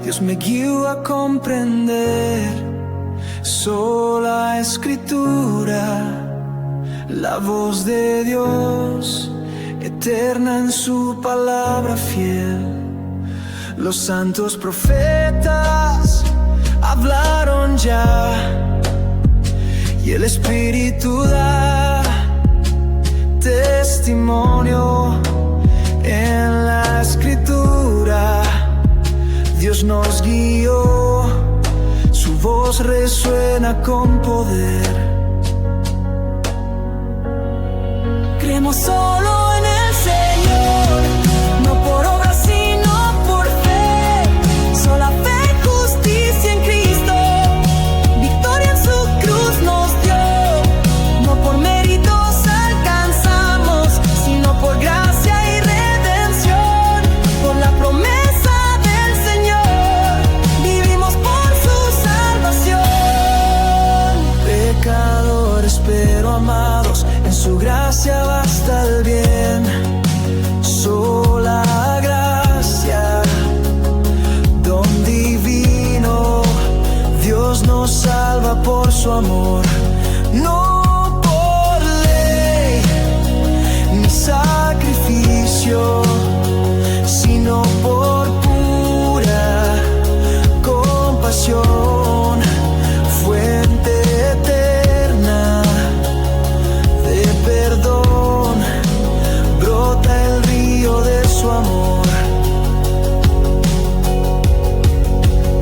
Dios me guió a comprender sola escritura, la voz de Dios, eterna en su palabra fiel. Los santos profetas hablaron ya, y el Espíritu da testimonio en la escritura. Dios nos guió, su voz resuena con poder. Creemos solo en el Señor, no por obras sino por fe. Sola fe, justicia en Cristo, victoria en su cruz nos dio. No por méritos alcanzamos, sino por gracia y redención. Por la promesa del Señor, vivimos por su salvación. Pecadores pero amados, en su gracia basta el bien. Sola gracia, don divino, Dios nos salva por su amor. No por ley ni sacrificio, sino por pura compasión. Fuente eterna de perdón, brota el río de su amor.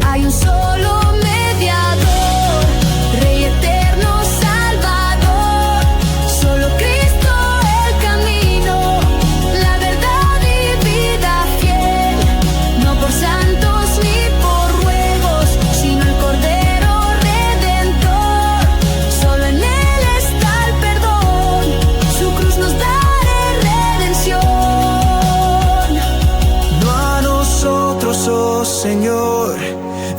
Hay un solo mediador, Rey eterno, Salvador. Solo Cristo el camino, la verdad y vida fiel. No por santos ni por ruegos, sino el Cordero Redentor. Solo en Él está el perdón, su cruz nos da redención. No a nosotros, oh Señor,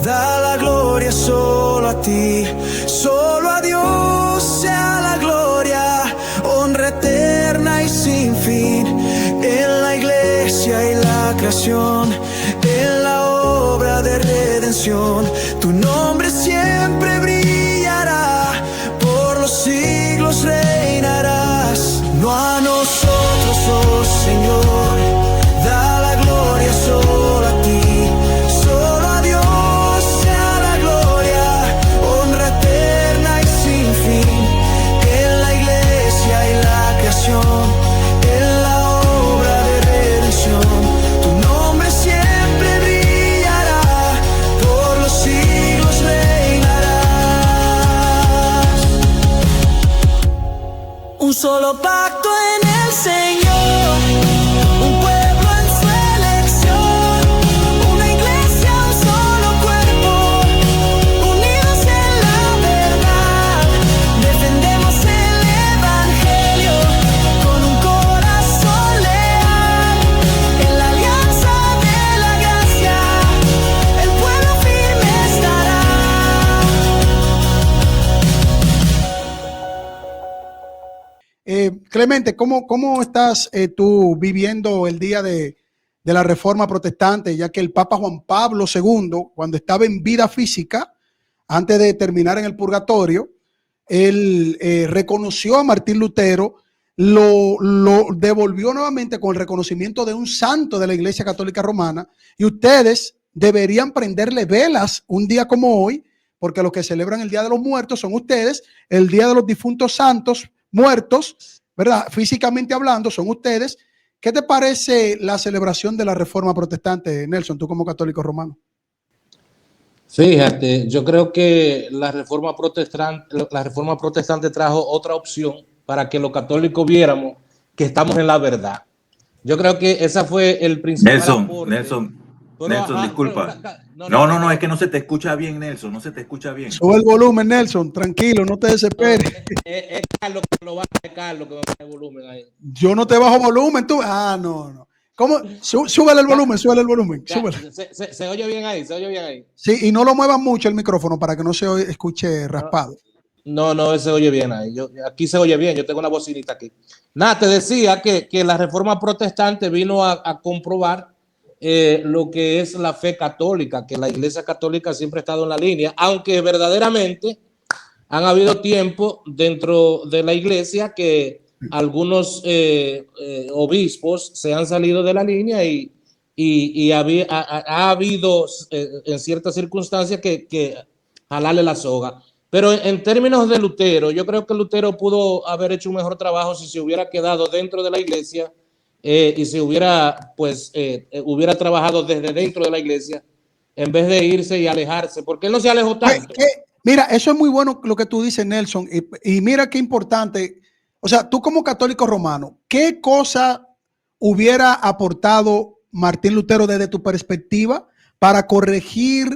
da la gloria solo a ti. Solo a Dios sea la gloria, honra eterna y sin fin. En la iglesia y la creación, en la obra de redención, tu nombre siempre brillará, por los siglos reinarás. No a nosotros, oh Señor, da la gloria solo a ti. Solo a Dios sea la gloria, honra eterna y sin fin. En la iglesia y la creación, en la obra de redención, tu nombre siempre brillará, por los siglos reinarás. Un solo pacto en el Señor, un pueblo en su elección, una iglesia, un solo cuerpo, unidos en la verdad. Defendemos el Evangelio con un corazón leal. En la alianza de la gracia, el pueblo firme estará. Clemente, ¿cómo estás tú viviendo el día de la Reforma Protestante, ya que el Papa Juan Pablo II, cuando estaba en vida física, antes de terminar en el purgatorio, él reconoció a Martín Lutero, lo devolvió nuevamente con el reconocimiento de un santo de la Iglesia Católica Romana, y ustedes deberían prenderle velas un día como hoy, porque los que celebran el Día de los Muertos son ustedes, el Día de los Difuntos Santos muertos, ¿verdad? Físicamente hablando, son ustedes. ¿Qué te parece la celebración de la Reforma Protestante, Nelson, tú como católico romano? Fíjate, yo creo que la reforma protestante trajo otra opción para que los católicos viéramos que estamos en la verdad. Yo creo que esa fue el principal aporte. Nelson, disculpa. No, es que no se te escucha bien, Nelson, no se te escucha bien. Sube el volumen, Nelson, tranquilo, no te desesperes. Es Carlos que lo baja, Carlos que me baja el volumen ahí. Yo no te bajo volumen, tú. No. ¿Cómo? Súbele el volumen, súbele el volumen. Súbele. Se oye bien ahí, se oye bien ahí. Sí, y no lo muevas mucho el micrófono para que no se escuche raspado. No, se oye bien ahí. Aquí se oye bien, yo tengo una bocinita aquí. Nada, te decía que la reforma protestante vino a comprobar lo que es la fe católica, que la Iglesia Católica siempre ha estado en la línea, aunque verdaderamente han habido tiempos dentro de la Iglesia que algunos obispos se han salido de la línea y ha habido en ciertas circunstancias que jalarle la soga. Pero en términos de Lutero, yo creo que Lutero pudo haber hecho un mejor trabajo si se hubiera quedado dentro de la Iglesia y si hubiera, hubiera trabajado desde dentro de la Iglesia en vez de irse y alejarse, porque él no se alejó tanto. Mira, eso es muy bueno lo que tú dices, Nelson, y mira qué importante. O sea, tú como católico romano, ¿qué cosa hubiera aportado Martín Lutero desde tu perspectiva para corregir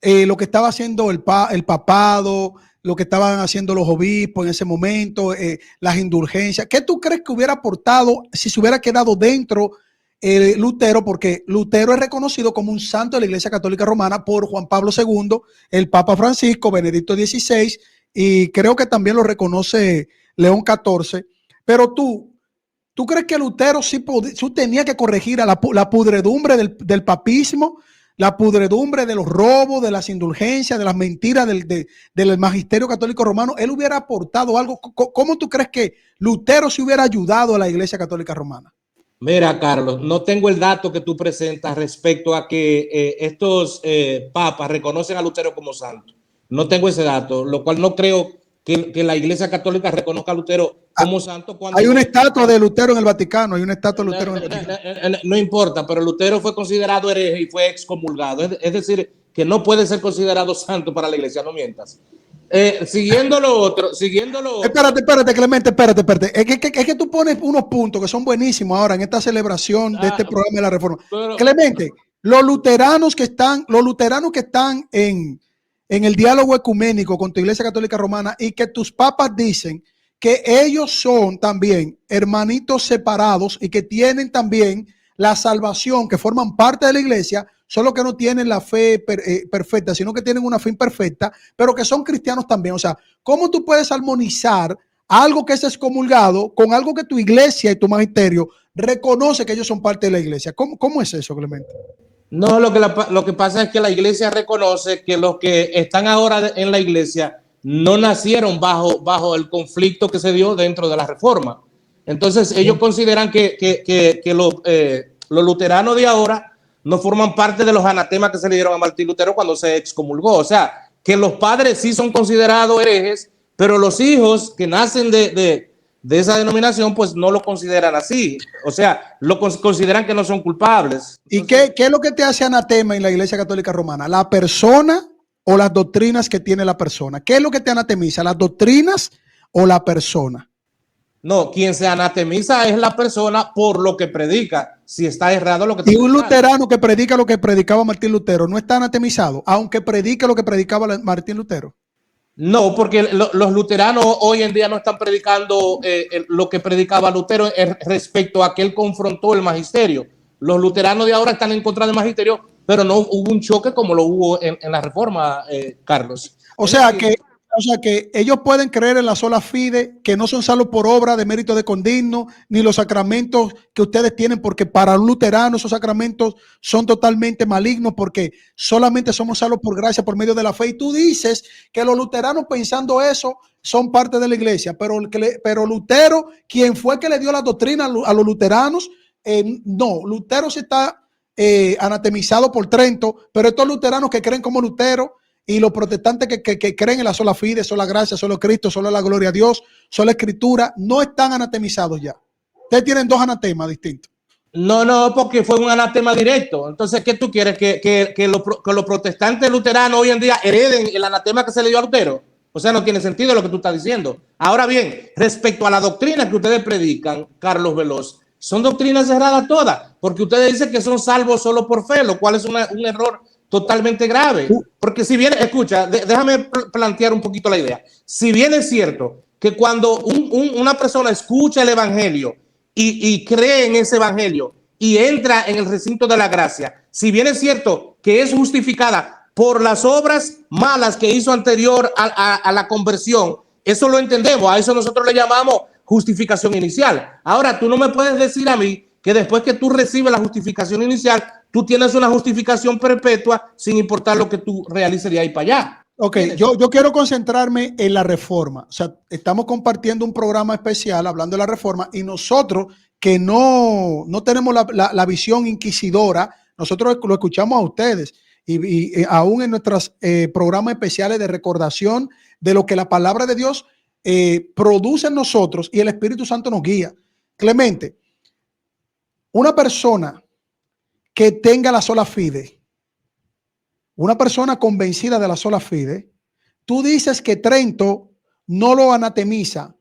lo que estaba haciendo el papado, lo que estaban haciendo los obispos en ese momento, las indulgencias? ¿Qué tú crees que hubiera aportado si se hubiera quedado dentro Lutero? Porque Lutero es reconocido como un santo de la Iglesia Católica Romana por Juan Pablo II, el Papa Francisco, Benedicto XVI, y creo que también lo reconoce León XIV. Pero ¿tú crees que Lutero sí tenía que corregir a la pudredumbre del papismo, la pudredumbre de los robos, de las indulgencias, de las mentiras del magisterio católico romano? ¿Él hubiera aportado algo? ¿Cómo tú crees que Lutero se hubiera ayudado a la Iglesia Católica Romana? Mira, Carlos, no tengo el dato que tú presentas respecto a que estos papas reconocen a Lutero como santo. No tengo ese dato, lo cual no creo que la Iglesia Católica reconozca a Lutero como santo. Cuando hay una estatua de Lutero en el Vaticano, hay una estatua de Lutero en el Vaticano. No importa, pero Lutero fue considerado hereje y fue excomulgado. Es decir, que no puede ser considerado santo para la Iglesia, no mientas. Siguiendo lo otro. Espérate, Clemente, espérate. Es que tú pones unos puntos que son buenísimos ahora en esta celebración de este programa de la Reforma. Clemente, los luteranos que están en el diálogo ecuménico con tu Iglesia Católica Romana y que tus papas dicen que ellos son también hermanitos separados y que tienen también la salvación, que forman parte de la Iglesia, solo que no tienen la fe perfecta, sino que tienen una fe imperfecta, pero que son cristianos también. O sea, ¿cómo tú puedes armonizar algo que es excomulgado con algo que tu Iglesia y tu magisterio reconoce que ellos son parte de la Iglesia? ¿Cómo es eso, Clemente? No, lo que pasa es que la Iglesia reconoce que los que están ahora en la Iglesia no nacieron bajo el conflicto que se dio dentro de la Reforma. Entonces ellos consideran que los luteranos de ahora no forman parte de los anatemas que se le dieron a Martín Lutero cuando se excomulgó. O sea, que los padres sí son considerados herejes, pero los hijos que nacen de esa denominación pues no lo consideran así. O sea, lo consideran que no son culpables. ¿Y qué es lo que te hace anatema en la Iglesia Católica Romana? ¿La persona o las doctrinas que tiene la persona? ¿Qué es lo que te anatemiza? ¿Las doctrinas o la persona? No, quien se anatemiza es la persona por lo que predica. Si está errado lo que está. Y un luterano que predica lo que predicaba Martín Lutero no está anatemizado, aunque predique lo que predicaba Martín Lutero. No, porque los luteranos hoy en día no están predicando lo que predicaba Lutero respecto a que él confrontó el magisterio. Los luteranos de ahora están en contra del magisterio, pero no hubo un choque como lo hubo en la Reforma, Carlos. O sea que ellos pueden creer en la sola fide, que no son salvos por obra de mérito de condigno, ni los sacramentos que ustedes tienen, porque para un luterano esos sacramentos son totalmente malignos, porque solamente somos salvos por gracia, por medio de la fe. Y tú dices que los luteranos, pensando eso, son parte de la Iglesia, pero Lutero, quien fue que le dio la doctrina a los luteranos, no, Lutero se está anatemizado por Trento, pero estos luteranos que creen como Lutero, y los protestantes que creen en la sola fide, sola gracia, solo Cristo, solo la gloria a Dios, sola escritura, no están anatemizados ya. Ustedes tienen dos anatemas distintos. No, porque fue un anatema directo. Entonces, ¿qué tú quieres? ¿Que los protestantes luteranos hoy en día hereden el anatema que se le dio a Lutero? O sea, no tiene sentido lo que tú estás diciendo. Ahora bien, respecto a la doctrina que ustedes predican, Carlos Veloz, son doctrinas cerradas todas, porque ustedes dicen que son salvos solo por fe, lo cual es un error totalmente grave, porque si bien, escucha, déjame plantear un poquito la idea. Si bien es cierto que cuando una persona escucha el evangelio y cree en ese evangelio y entra en el recinto de la gracia, si bien es cierto que es justificada por las obras malas que hizo anterior a la conversión, eso lo entendemos, a eso nosotros le llamamos justificación inicial. Ahora, tú no me puedes decir a mí que después que tú recibes la justificación inicial, tú tienes una justificación perpetua sin importar lo que tú realices de ahí para allá. Ok, yo quiero concentrarme en la reforma. O sea, estamos compartiendo un programa especial hablando de la reforma y nosotros que no tenemos la visión inquisidora, nosotros lo escuchamos a ustedes y aún en nuestros programas especiales de recordación de lo que la palabra de Dios produce en nosotros y el Espíritu Santo nos guía. Clemente, una persona que tenga la sola fide, una persona convencida de la sola fide, tú dices que Trento no lo anatemiza,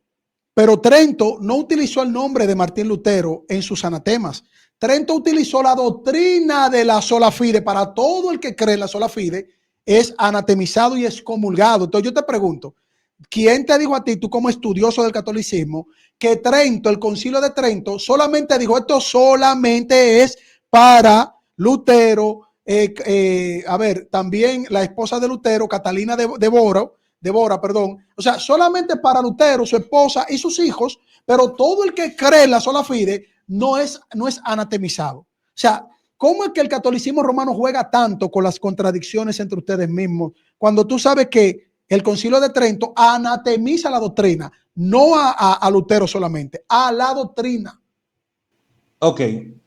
pero Trento no utilizó el nombre de Martín Lutero en sus anatemas. Trento utilizó la doctrina de la sola fide. Para todo el que cree en la sola fide es anatemizado y excomulgado. Entonces yo te pregunto, ¿quién te dijo a ti, tú como estudioso del catolicismo, que Trento, el concilio de Trento, solamente dijo esto solamente es para Lutero? A ver, también la esposa de Lutero, Catalina de Bora, perdón. O sea, solamente para Lutero, su esposa y sus hijos, pero todo el que cree en la sola fide no es anatemizado. O sea, ¿cómo es que el catolicismo romano juega tanto con las contradicciones entre ustedes mismos cuando tú sabes que el Concilio de Trento anatemiza la doctrina, no a Lutero solamente, a la doctrina? Ok,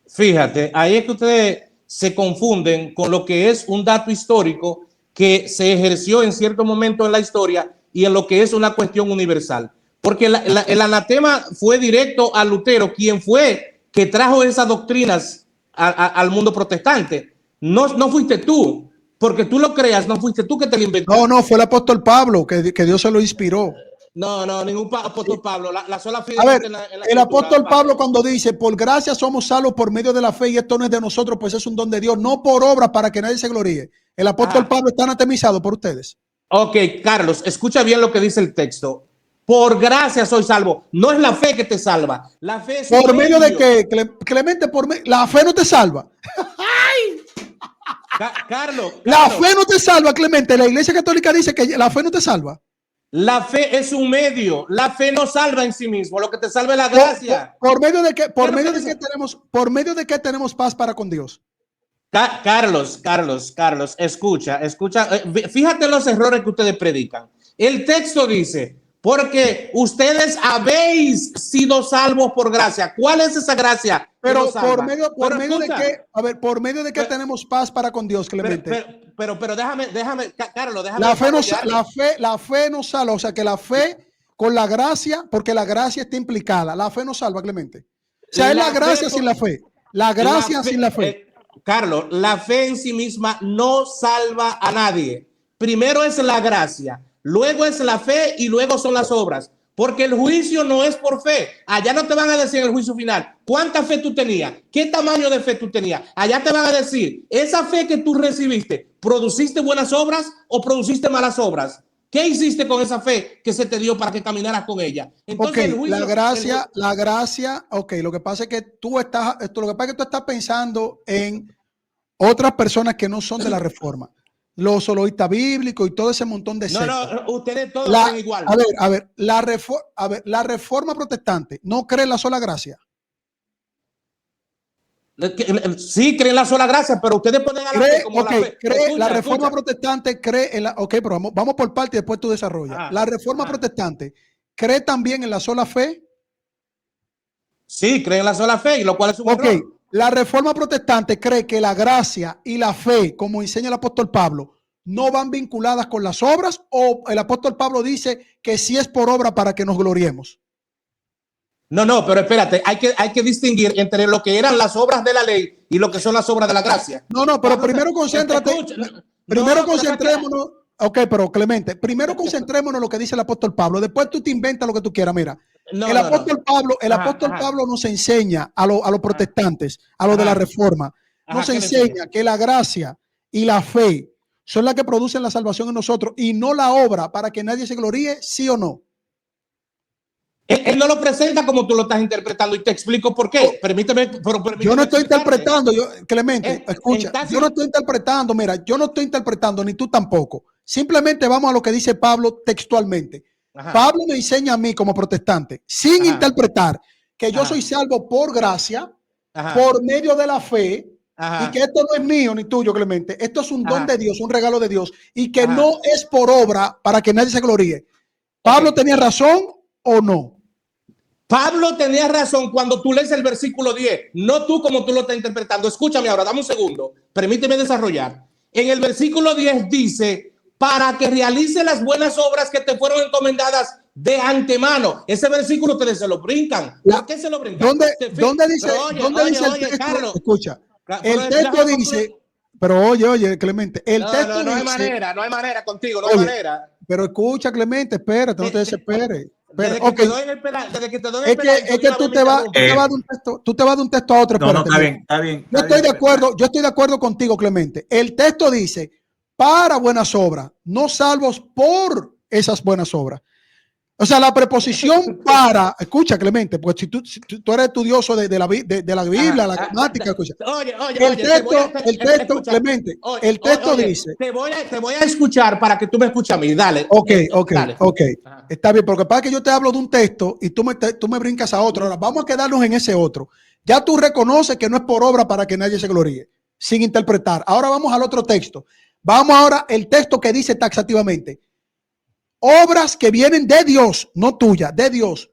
fíjate, ahí es que ustedes se confunden con lo que es un dato histórico que se ejerció en cierto momento en la historia y en lo que es una cuestión universal. Porque el anatema fue directo a Lutero, quien fue que trajo esas doctrinas al mundo protestante. No fuiste tú, porque tú lo creas, no fuiste tú que te lo inventaste. No, fue el apóstol Pablo que Dios se lo inspiró. No, ningún apóstol Pablo. La sola fe. A ver, el apóstol Pablo cuando dice, por gracia somos salvos por medio de la fe y esto no es de nosotros, pues es un don de Dios, no por obras para que nadie se gloríe. El apóstol Pablo está anatemizado por ustedes. Ok, Carlos, escucha bien lo que dice el texto. Por gracia soy salvo. No es la fe que te salva. La fe es ¿Por medio de qué, Clemente? La fe no te salva. Carlos. La fe no te salva, Clemente. La Iglesia Católica dice que la fe no te salva. La fe es un medio. La fe no salva en sí mismo. Lo que te salva es la gracia. ¿Por medio de qué? ¿Por medio de qué tenemos paz para con Dios? Carlos, escucha. Fíjate los errores que ustedes predican. El texto dice, porque ustedes habéis sido salvos por gracia. ¿Cuál es esa gracia? Pero por medio de qué, a ver, por medio de qué tenemos paz para con Dios, Clemente. Pero déjame, Carlos, déjame. La fe no salva, o sea que la fe con la gracia, porque la gracia está implicada. La fe no salva, Clemente. O sea, es la gracia sin la fe. La gracia sin la fe. Carlos, la fe en sí misma no salva a nadie. Primero es la gracia, luego es la fe y luego son las obras. Porque el juicio no es por fe. Allá no te van a decir en el juicio final cuánta fe tú tenías, qué tamaño de fe tú tenías. Allá te van a decir, esa fe que tú recibiste, ¿produciste buenas obras o produciste malas obras? ¿Qué hiciste con esa fe que se te dio para que caminaras con ella? Entonces, el juicio, la gracia, ok, lo que pasa es que tú estás pensando en otras personas que no son de la reforma. Los soloístas bíblicos y todo ese montón de sectas. No, ustedes todos son igual. A ver, la reforma protestante no cree en la sola gracia. Sí, creen en la sola gracia, pero ustedes ponen a la fe como la fe. La reforma protestante cree en la... Ok, pero vamos por parte y después tú desarrollas. La reforma protestante cree también en la sola fe. Sí, creen en la sola fe, y lo cual es un error. La reforma protestante cree que la gracia y la fe, como enseña el apóstol Pablo, no van vinculadas con las obras, o el apóstol Pablo dice que sí es por obra para que nos gloriemos. No, pero espérate, hay que distinguir entre lo que eran las obras de la ley y lo que son las obras de la gracia. No, pero primero concéntrate. Primero concentrémonos. Ok, pero Clemente, primero concentrémonos en lo que dice el apóstol Pablo. Después tú te inventas lo que tú quieras. Mira, el apóstol Pablo nos enseña a los protestantes, a los de la reforma, nos enseña que la gracia y la fe son las que producen la salvación en nosotros y no la obra para que nadie se gloríe, ¿sí o no? Él no lo presenta como tú lo estás interpretando y te explico por qué. Permíteme yo no estoy interpretando, Clemente, escucha, yo no estoy interpretando, mira, yo no estoy interpretando, ni tú tampoco. Simplemente vamos a lo que dice Pablo textualmente. Pablo me enseña a mí como protestante, sin interpretar, que yo soy salvo por gracia por medio de la fe, y que esto no es mío ni tuyo, Clemente, esto es un don de Dios, un regalo de Dios, y que no es por obra para que nadie se gloríe. ¿Pablo tenía razón o no? Pablo tenía razón cuando tú lees el versículo 10, no tú como tú lo estás interpretando. Escúchame ahora, dame un segundo, permíteme desarrollar. En el versículo 10 dice, para que realice las buenas obras que te fueron encomendadas de antemano. Ese versículo ustedes se lo brincan. ¿Por qué se lo brincan? ¿Dónde dice, dice el texto? Carlos, escucha, el texto dice, pero oye, Clemente, el texto no dice, no hay manera contigo, no hay manera. Pero escucha, Clemente, espérate, no te desesperes. Desde que te doy el es que tú te vas de un texto a otro. No, está bien. Yo estoy de acuerdo contigo, Clemente. El texto dice, para buenas obras, no salvos por esas buenas obras. O sea, la preposición para, escucha, Clemente, pues si tú eres estudioso de la Biblia, la gramática, escucha. El texto, Clemente, el texto dice. Te voy a escuchar para que tú me escuches a mí, dale. Ok. Está bien, porque para que yo te hablo de un texto y tú me brincas a otro. Ahora, vamos a quedarnos en ese otro. Ya tú reconoces que no es por obra para que nadie se gloríe, sin interpretar. Ahora vamos al otro texto. Vamos ahora al texto que dice taxativamente. Obras que vienen de Dios, no tuya, de Dios,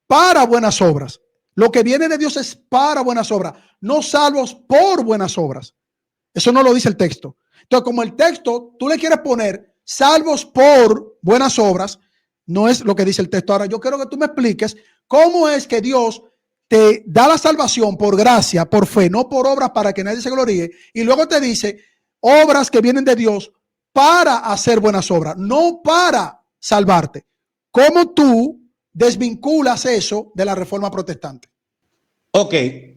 para buenas obras. Lo que viene de Dios es para buenas obras, no salvos por buenas obras. Eso no lo dice el texto. Entonces, como el texto tú le quieres poner salvos por buenas obras, no es lo que dice el texto. Ahora, yo quiero que tú me expliques cómo es que Dios te da la salvación por gracia, por fe, no por obras para que nadie se gloríe. Y luego te dice obras que vienen de Dios para hacer buenas obras, no para salvarte. ¿Cómo tú desvinculas eso de la reforma protestante? Ok,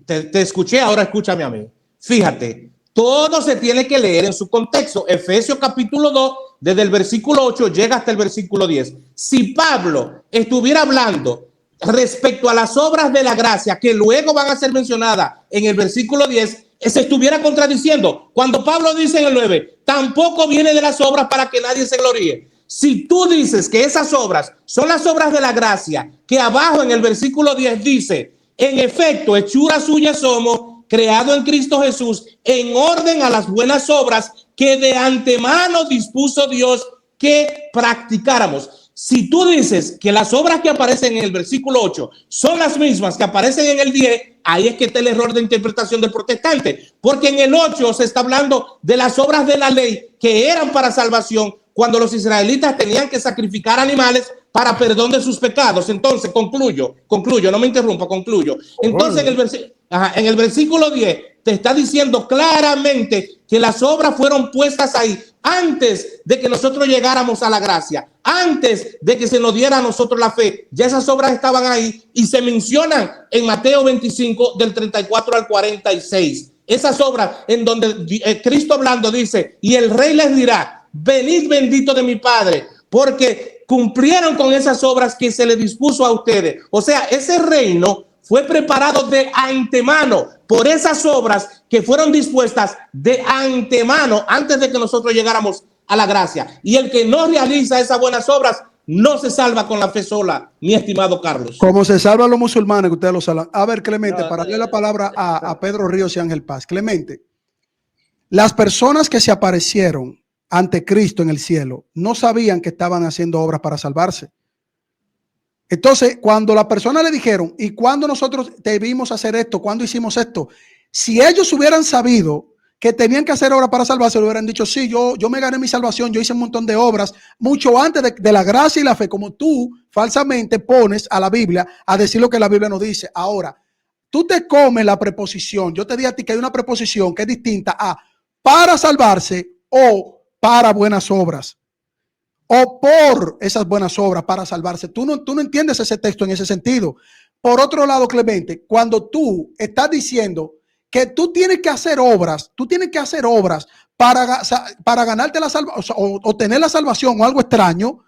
te escuché, ahora escúchame a mí. Fíjate, todo se tiene que leer en su contexto. Efesios capítulo 2, desde el versículo 8 llega hasta el versículo 10. Si Pablo estuviera hablando respecto a las obras de la gracia que luego van a ser mencionadas en el versículo 10, se estuviera contradiciendo. Cuando Pablo dice en el 9, tampoco viene de las obras para que nadie se gloríe. Si tú dices que esas obras son las obras de la gracia, que abajo en el versículo 10 dice, en efecto, hechura suya somos, creado en Cristo Jesús, en orden a las buenas obras que de antemano dispuso Dios que practicáramos. Si tú dices que las obras que aparecen en el versículo 8 son las mismas que aparecen en el 10, ahí es que está el error de interpretación del protestante, porque en el 8 se está hablando de las obras de la ley que eran para salvación cuando los israelitas tenían que sacrificar animales para perdón de sus pecados. Entonces, concluyo, no me interrumpa, concluyo. Entonces, en el versículo 10 te está diciendo claramente que las obras fueron puestas ahí antes de que nosotros llegáramos a la gracia, antes de que se nos diera a nosotros la fe. Ya esas obras estaban ahí y se mencionan en Mateo 25 del 34 al 46. Esas obras en donde Cristo hablando dice, y el rey les dirá, venid bendito de mi Padre, porque cumplieron con esas obras que se les dispuso a ustedes. O sea, ese reino fue preparado de antemano por esas obras que fueron dispuestas de antemano antes de que nosotros llegáramos a la gracia. Y el que no realiza esas buenas obras no se salva con la fe sola, mi estimado Carlos. Como se salvan los musulmanes, que ustedes lo salvan. A ver, Clemente, para darle la palabra a Pedro Ríos y Ángel Paz. Clemente, las personas que se aparecieron ante Cristo en el cielo no sabían que estaban haciendo obras para salvarse. Entonces, cuando las personas le dijeron, ¿y cuándo nosotros debimos hacer esto? ¿Cuándo hicimos esto? Si ellos hubieran sabido que tenían que hacer obras para salvarse, le hubieran dicho, sí, yo me gané mi salvación, yo hice un montón de obras, mucho antes de la gracia y la fe, como tú falsamente pones a la Biblia a decir lo que la Biblia nos dice. Ahora, tú te comes la preposición. Yo te di a ti que hay una preposición que es distinta a para salvarse o para buenas obras, o por esas buenas obras para salvarse. Tú no entiendes ese texto en ese sentido. Por otro lado, Clemente, cuando tú estás diciendo que tú tienes que hacer obras, para ganarte la salvación o tener la salvación o algo extraño,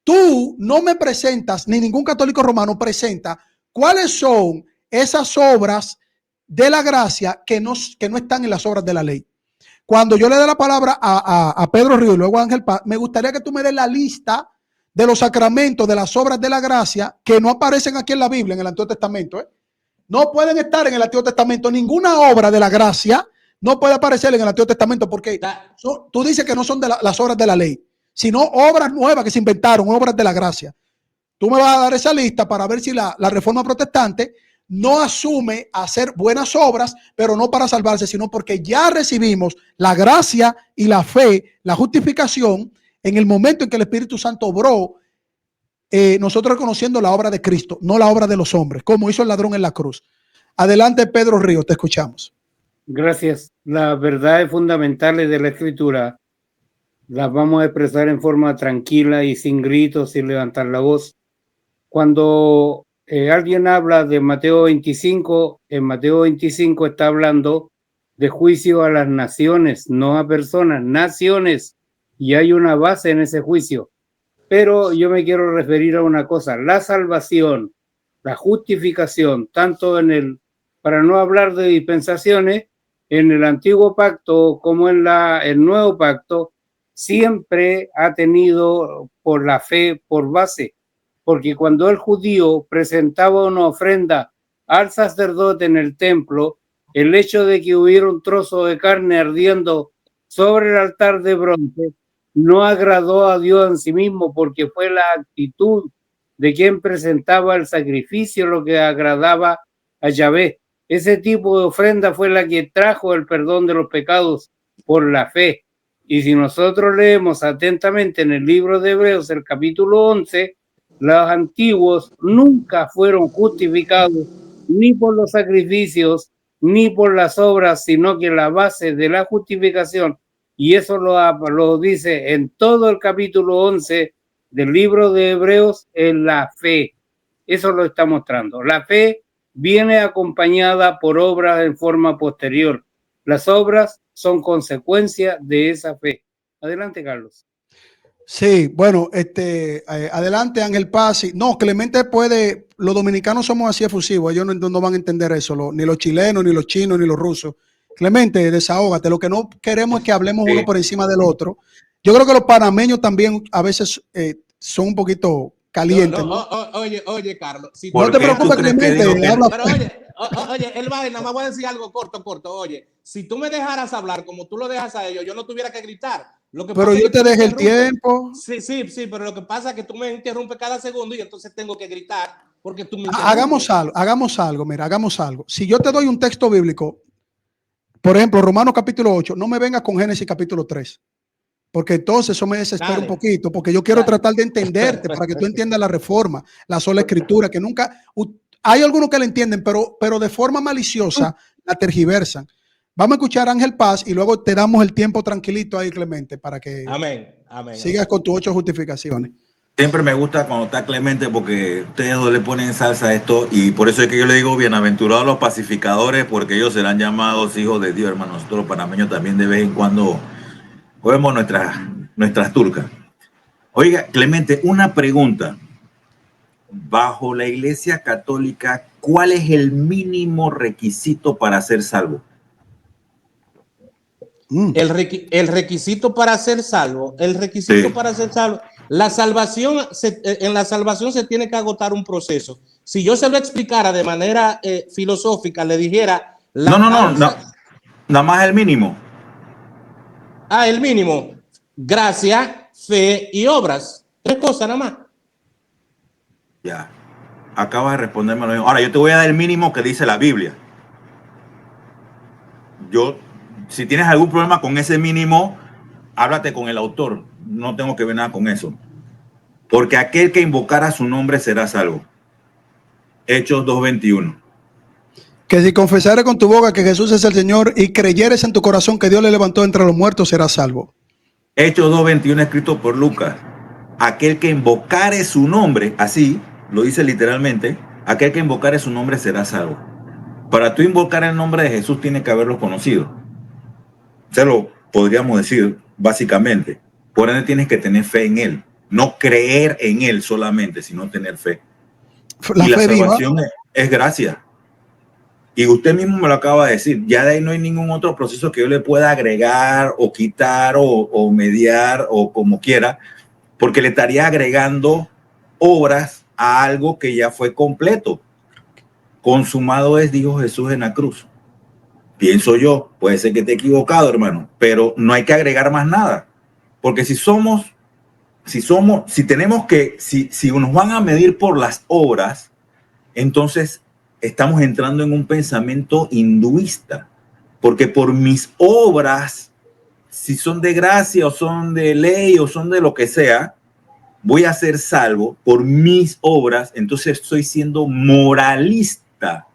tú no me presentas, ni ningún católico romano presenta cuáles son esas obras de la gracia que no están en las obras de la ley. Cuando yo le dé la palabra a Pedro Río y luego a Ángel Paz, me gustaría que tú me des la lista de los sacramentos, de las obras de la gracia que no aparecen aquí en la Biblia, en el Antiguo Testamento, no pueden estar en el Antiguo Testamento. Ninguna obra de la gracia no puede aparecer en el Antiguo Testamento porque tú dices que no son de las obras de la ley, sino obras nuevas que se inventaron, obras de la gracia. Tú me vas a dar esa lista para ver si la Reforma Protestante no asume hacer buenas obras, pero no para salvarse, sino porque ya recibimos la gracia y la fe, la justificación, en el momento en que el Espíritu Santo obró, nosotros reconociendo la obra de Cristo, no la obra de los hombres, como hizo el ladrón en la cruz. Adelante, Pedro Ríos, te escuchamos. Gracias. Las verdades fundamentales de la Escritura las vamos a expresar en forma tranquila y sin gritos, sin levantar la voz. Cuando alguien habla de Mateo 25, en Mateo 25 está hablando de juicio a las naciones, no a personas, naciones, y hay una base en ese juicio. Pero yo me quiero referir a una cosa: la salvación, la justificación, tanto para no hablar de dispensaciones, en el antiguo pacto como en el nuevo pacto, siempre ha tenido por la fe por base. Porque cuando el judío presentaba una ofrenda al sacerdote en el templo, el hecho de que hubiera un trozo de carne ardiendo sobre el altar de bronce no agradó a Dios en sí mismo, porque fue la actitud de quien presentaba el sacrificio lo que agradaba a Yahvé. Ese tipo de ofrenda fue la que trajo el perdón de los pecados por la fe. Y si nosotros leemos atentamente en el libro de Hebreos, el capítulo 11, los antiguos nunca fueron justificados ni por los sacrificios ni por las obras, sino que la base de la justificación, y eso lo dice en todo el capítulo 11 del libro de Hebreos, es la fe. Eso lo está mostrando. La fe viene acompañada por obras en forma posterior. Las obras son consecuencia de esa fe. Adelante, Carlos. Sí, bueno, adelante, Ángel Paz. No, Clemente puede, los dominicanos somos así efusivos, ellos no van a entender eso, ni los chilenos, ni los chinos, ni los rusos. Clemente, desahógate, lo que no queremos es que hablemos uno por encima del otro. Yo creo que los panameños también a veces son un poquito calientes. Oye, Carlos. Si no te preocupes, Clemente, habla. Pero oye, el vaina, nada más voy a decir algo corto. Oye, si tú me dejaras hablar como tú lo dejas a ellos, yo no tuviera que gritar. Pero yo te dejé el tiempo. Sí, pero lo que pasa es que tú me interrumpes cada segundo y entonces tengo que gritar porque tú me interrumpes. Hagamos algo, mira, hagamos algo. Si yo te doy un texto bíblico, por ejemplo, Romanos capítulo 8, no me vengas con Génesis capítulo 3, porque entonces eso me desespera un poquito, porque yo quiero tratar de entenderte para que tú entiendas la reforma, la sola escritura, que nunca, hay algunos que la entienden, pero de forma maliciosa la tergiversan. Vamos a escuchar a Ángel Paz y luego te damos el tiempo tranquilito ahí, Clemente, para que sigas con tus 8 justificaciones. Siempre me gusta cuando está Clemente porque ustedes dos le ponen salsa a esto y por eso es que yo le digo bienaventurados los pacificadores, porque ellos serán llamados hijos de Dios, hermanos. Nosotros los panameños también de vez en cuando cogemos nuestras turcas. Oiga, Clemente, una pregunta. Bajo la Iglesia Católica, ¿cuál es el mínimo requisito para ser salvo? El requisito para ser salvo, la salvación, en la salvación se tiene que agotar un proceso. Si yo se lo explicara de manera filosófica, le dijera... No, nada más el mínimo. El mínimo. Gracia, fe y obras. 3 cosas nada más. Ya, acabas de responderme lo mismo. Ahora, yo te voy a dar el mínimo que dice la Biblia. Si tienes algún problema con ese mínimo, háblate con el autor. No tengo que ver nada con eso. Porque aquel que invocara su nombre será salvo. Hechos 2:21. Que si confesares con tu boca que Jesús es el Señor y creyeres en tu corazón que Dios le levantó entre los muertos, serás salvo. Hechos 2:21, escrito por Lucas. Aquel que invocare su nombre, así lo dice literalmente, aquel que invocare su nombre será salvo. Para tú invocar el nombre de Jesús tienes que haberlo conocido. Se lo podríamos decir básicamente. Por ende tienes que tener fe en él. No creer en él solamente, sino tener fe. La salvación es gracia. Y usted mismo me lo acaba de decir. Ya de ahí no hay ningún otro proceso que yo le pueda agregar o quitar o mediar o como quiera, porque le estaría agregando obras a algo que ya fue completo. consumado es, dijo Jesús en la cruz. Pienso yo, puede ser que esté equivocado, hermano, pero no hay que agregar más nada. Porque si nos van a medir por las obras, entonces estamos entrando en un pensamiento hinduista. Porque por mis obras, si son de gracia o son de ley o son de lo que sea, voy a ser salvo por mis obras. Entonces estoy siendo moralista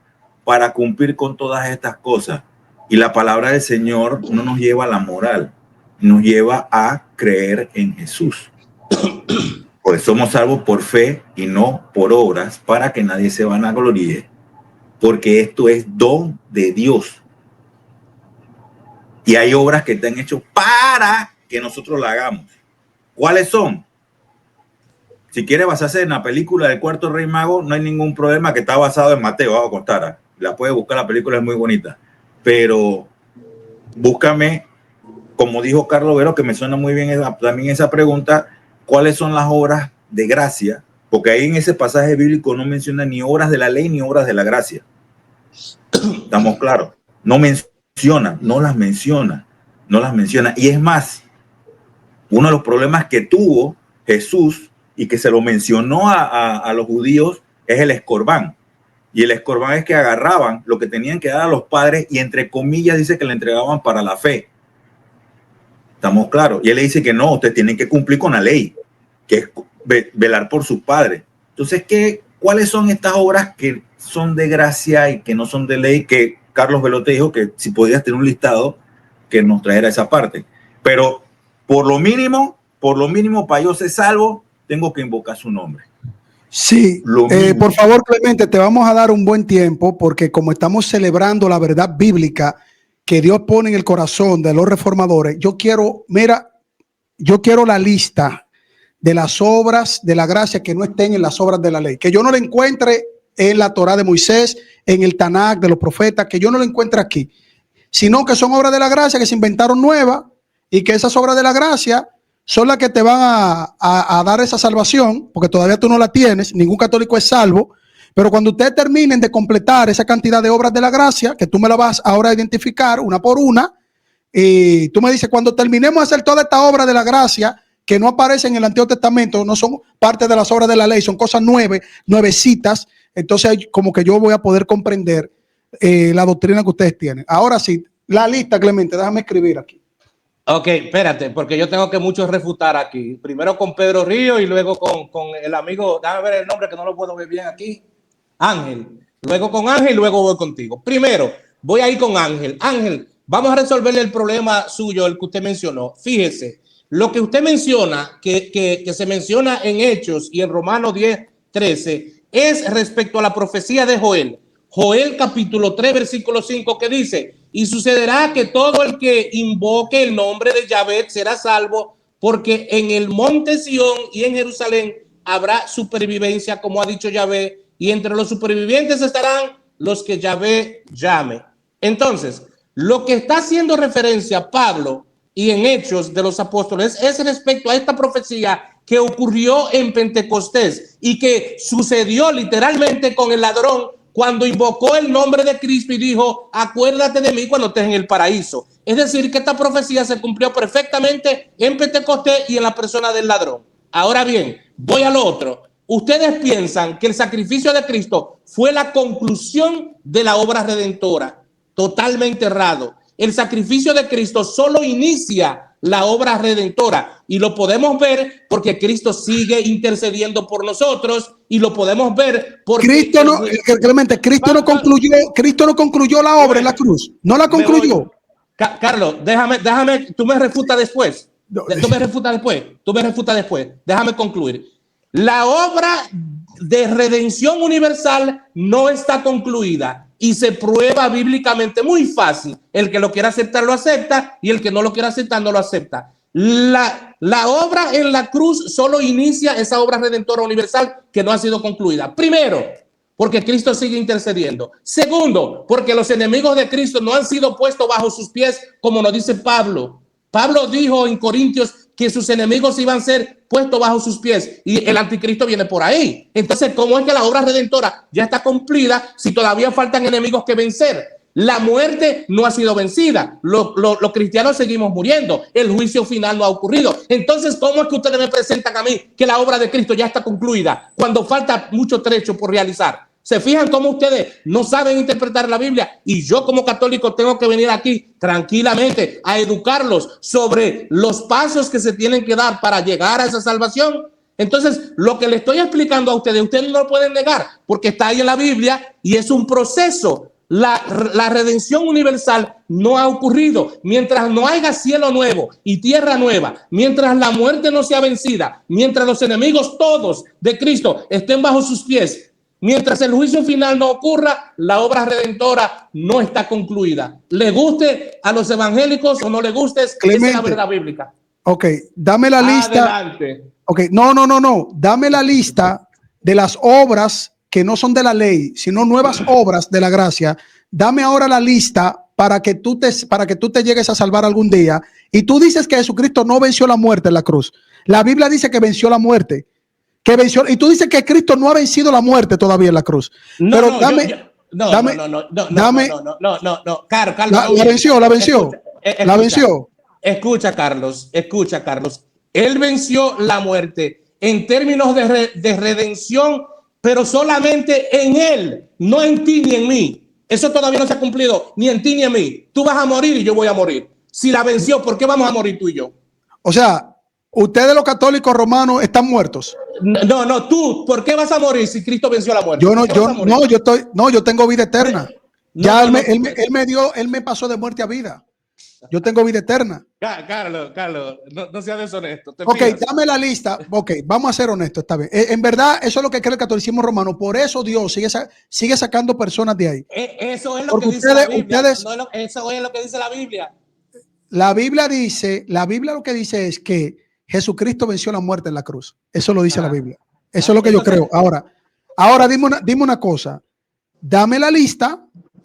para cumplir con todas estas cosas. Y la palabra del Señor no nos lleva a la moral, nos lleva a creer en Jesús. Por eso somos salvos por fe y no por obras, para que nadie se vanagloríe, porque esto es don de Dios. Y hay obras que están hechas para que nosotros la hagamos. ¿Cuáles son? Si quiere basarse en la película del Cuarto Rey Mago, no hay ningún problema, que está basado en Mateo, vamos a contar. La puede buscar, la película es muy bonita. Pero búscame, como dijo Carlos Vero, que me suena muy bien también esa pregunta, ¿cuáles son las obras de gracia? Porque ahí en ese pasaje bíblico no menciona ni obras de la ley ni obras de la gracia. ¿Estamos claros? No las menciona. Y es más, uno de los problemas que tuvo Jesús y que se lo mencionó a los judíos es el escorbán. Y el escorbán es que agarraban lo que tenían que dar a los padres y entre comillas dice que le entregaban para la fe. ¿Estamos claros? Y él le dice que no, ustedes tienen que cumplir con la ley, que es velar por sus padres. Entonces, ¿cuáles son estas obras que son de gracia y que no son de ley? Que Carlos Velote dijo que si podías tener un listado que nos trajera esa parte. Pero por lo mínimo, para yo ser salvo, tengo que invocar su nombre. Sí, por favor, Clemente, te vamos a dar un buen tiempo porque como estamos celebrando la verdad bíblica que Dios pone en el corazón de los reformadores, yo quiero la lista de las obras de la gracia que no estén en las obras de la ley, que yo no la encuentre en la Torá de Moisés, en el Tanakh de los profetas, que yo no la encuentre aquí, sino que son obras de la gracia que se inventaron nuevas y que esas obras de la gracia son las que te van a dar esa salvación, porque todavía tú no la tienes, ningún católico es salvo, pero cuando ustedes terminen de completar esa cantidad de obras de la gracia, que tú me la vas ahora a identificar una por una, y tú me dices, cuando terminemos de hacer toda esta obra de la gracia, que no aparecen en el Antiguo Testamento, no son parte de las obras de la ley, son cosas nuevecitas, entonces como que yo voy a poder comprender la doctrina que ustedes tienen. Ahora sí, la lista, Clemente, déjame escribir aquí. Ok, espérate, porque yo tengo que mucho refutar aquí. Primero con Pedro Río y luego con el amigo, déjame ver el nombre que no lo puedo ver bien aquí, Ángel. Luego con Ángel y luego voy contigo. Primero, voy a ir con Ángel. Ángel, vamos a resolverle el problema suyo, el que usted mencionó. Fíjese, lo que usted menciona, que se menciona en Hechos y en Romanos 10:13, es respecto a la profecía de Joel. Joel capítulo 3, versículo 5, que dice: y sucederá que todo el que invoque el nombre de Yahvé será salvo, porque en el monte Sión y en Jerusalén habrá supervivencia, como ha dicho Yahvé, y entre los supervivientes estarán los que Yahvé llame. Entonces, lo que está haciendo referencia Pablo y en Hechos de los Apóstoles es respecto a esta profecía que ocurrió en Pentecostés y que sucedió literalmente con el ladrón cuando invocó el nombre de Cristo y dijo: acuérdate de mí cuando estés en el paraíso. Es decir, que esta profecía se cumplió perfectamente en Pentecostés y en la persona del ladrón. Ahora bien, voy al otro. ¿Ustedes piensan que el sacrificio de Cristo fue la conclusión de la obra redentora? Totalmente errado. El sacrificio de Cristo solo inicia la obra redentora y lo podemos ver porque Cristo sigue intercediendo por nosotros y lo podemos ver porque Cristo no concluyó la obra en la cruz, no la concluyó. Carlos, déjame, tú me refutas después. Tú me refutas después. Déjame concluir. La obra de redención universal no está concluida y se prueba bíblicamente muy fácil. El que lo quiera aceptar lo acepta y el que no lo quiera aceptar no lo acepta. La obra en la cruz solo inicia esa obra redentora universal que no ha sido concluida. Primero, porque Cristo sigue intercediendo. Segundo, porque los enemigos de Cristo no han sido puestos bajo sus pies, como nos dice Pablo. Pablo dijo en Corintios que sus enemigos iban a ser puestos bajo sus pies y el anticristo viene por ahí. Entonces, ¿cómo es que la obra redentora ya está cumplida si todavía faltan enemigos que vencer? La muerte no ha sido vencida. Los cristianos seguimos muriendo. El juicio final no ha ocurrido. Entonces, ¿cómo es que ustedes me presentan a mí que la obra de Cristo ya está concluida cuando falta mucho trecho por realizar? ¿Se fijan cómo ustedes no saben interpretar la Biblia? Y yo como católico tengo que venir aquí tranquilamente a educarlos sobre los pasos que se tienen que dar para llegar a esa salvación. Entonces, lo que le estoy explicando a ustedes no lo pueden negar porque está ahí en la Biblia y es un proceso. La redención universal no ha ocurrido. Mientras no haya cielo nuevo y tierra nueva, mientras la muerte no sea vencida, mientras los enemigos todos de Cristo estén bajo sus pies, mientras el juicio final no ocurra, la obra redentora no está concluida. Le guste a los evangélicos o no le guste, esa es la verdad bíblica. Ok, dame la lista. Adelante. Ok, no. Dame la lista de las obras que no son de la ley, sino nuevas obras de la gracia. Dame ahora la lista para que tú te llegues a salvar algún día. Y tú dices que Jesucristo no venció la muerte en la cruz. La Biblia dice que venció la muerte. Y tú dices que Cristo no ha vencido la muerte todavía en la cruz. Pero dame. No, Carlos. La venció. Escucha, Carlos. Él venció la muerte en términos de redención, pero solamente en él, no en ti ni en mí. Eso todavía no se ha cumplido, ni en ti ni en mí. Tú vas a morir y yo voy a morir. Si la venció, ¿por qué vamos a morir tú y yo? O sea, ustedes los católicos romanos están muertos. No, tú, ¿por qué vas a morir si Cristo venció la muerte? Yo tengo vida eterna. Él me pasó de muerte a vida. Yo tengo vida eterna. Carlos, no seas deshonesto. Ok, dame la lista. Ok, vamos a ser honestos, está bien. En verdad, eso es lo que cree el catolicismo romano. Por eso Dios sigue sacando personas de ahí. Eso es lo que dice la Biblia. Eso es lo que dice la Biblia. La Biblia lo que dice es que Jesucristo venció la muerte en la cruz. Eso lo dice la Biblia. Eso es lo que yo creo. Ahora dime una cosa. Dame la lista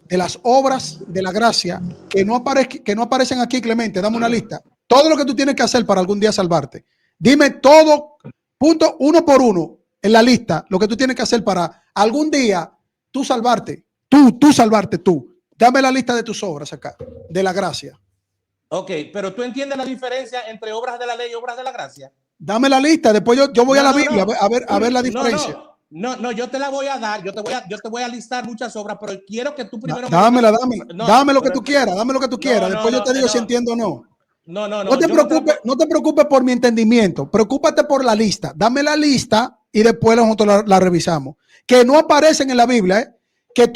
de las obras de la gracia que no aparecen aquí, Clemente. Dame una lista. Todo lo que tú tienes que hacer para algún día salvarte. Dime todo, punto, uno por uno, en la lista, lo que tú tienes que hacer para algún día tú salvarte. Tú salvarte tú. Dame la lista de tus obras acá, de la gracia. Ok, pero tú entiendes la diferencia entre obras de la ley y obras de la gracia. Dame la lista. Después yo voy a la Biblia a ver la diferencia. No, yo te la voy a dar, yo te voy a listar muchas obras, pero quiero que tú primero... Dame lo que tú quieras, después yo te digo si entiendo o no. No te preocupes por mi entendimiento, preocúpate por la lista, dame la lista y después nosotros la revisamos. Que no aparecen en la Biblia, que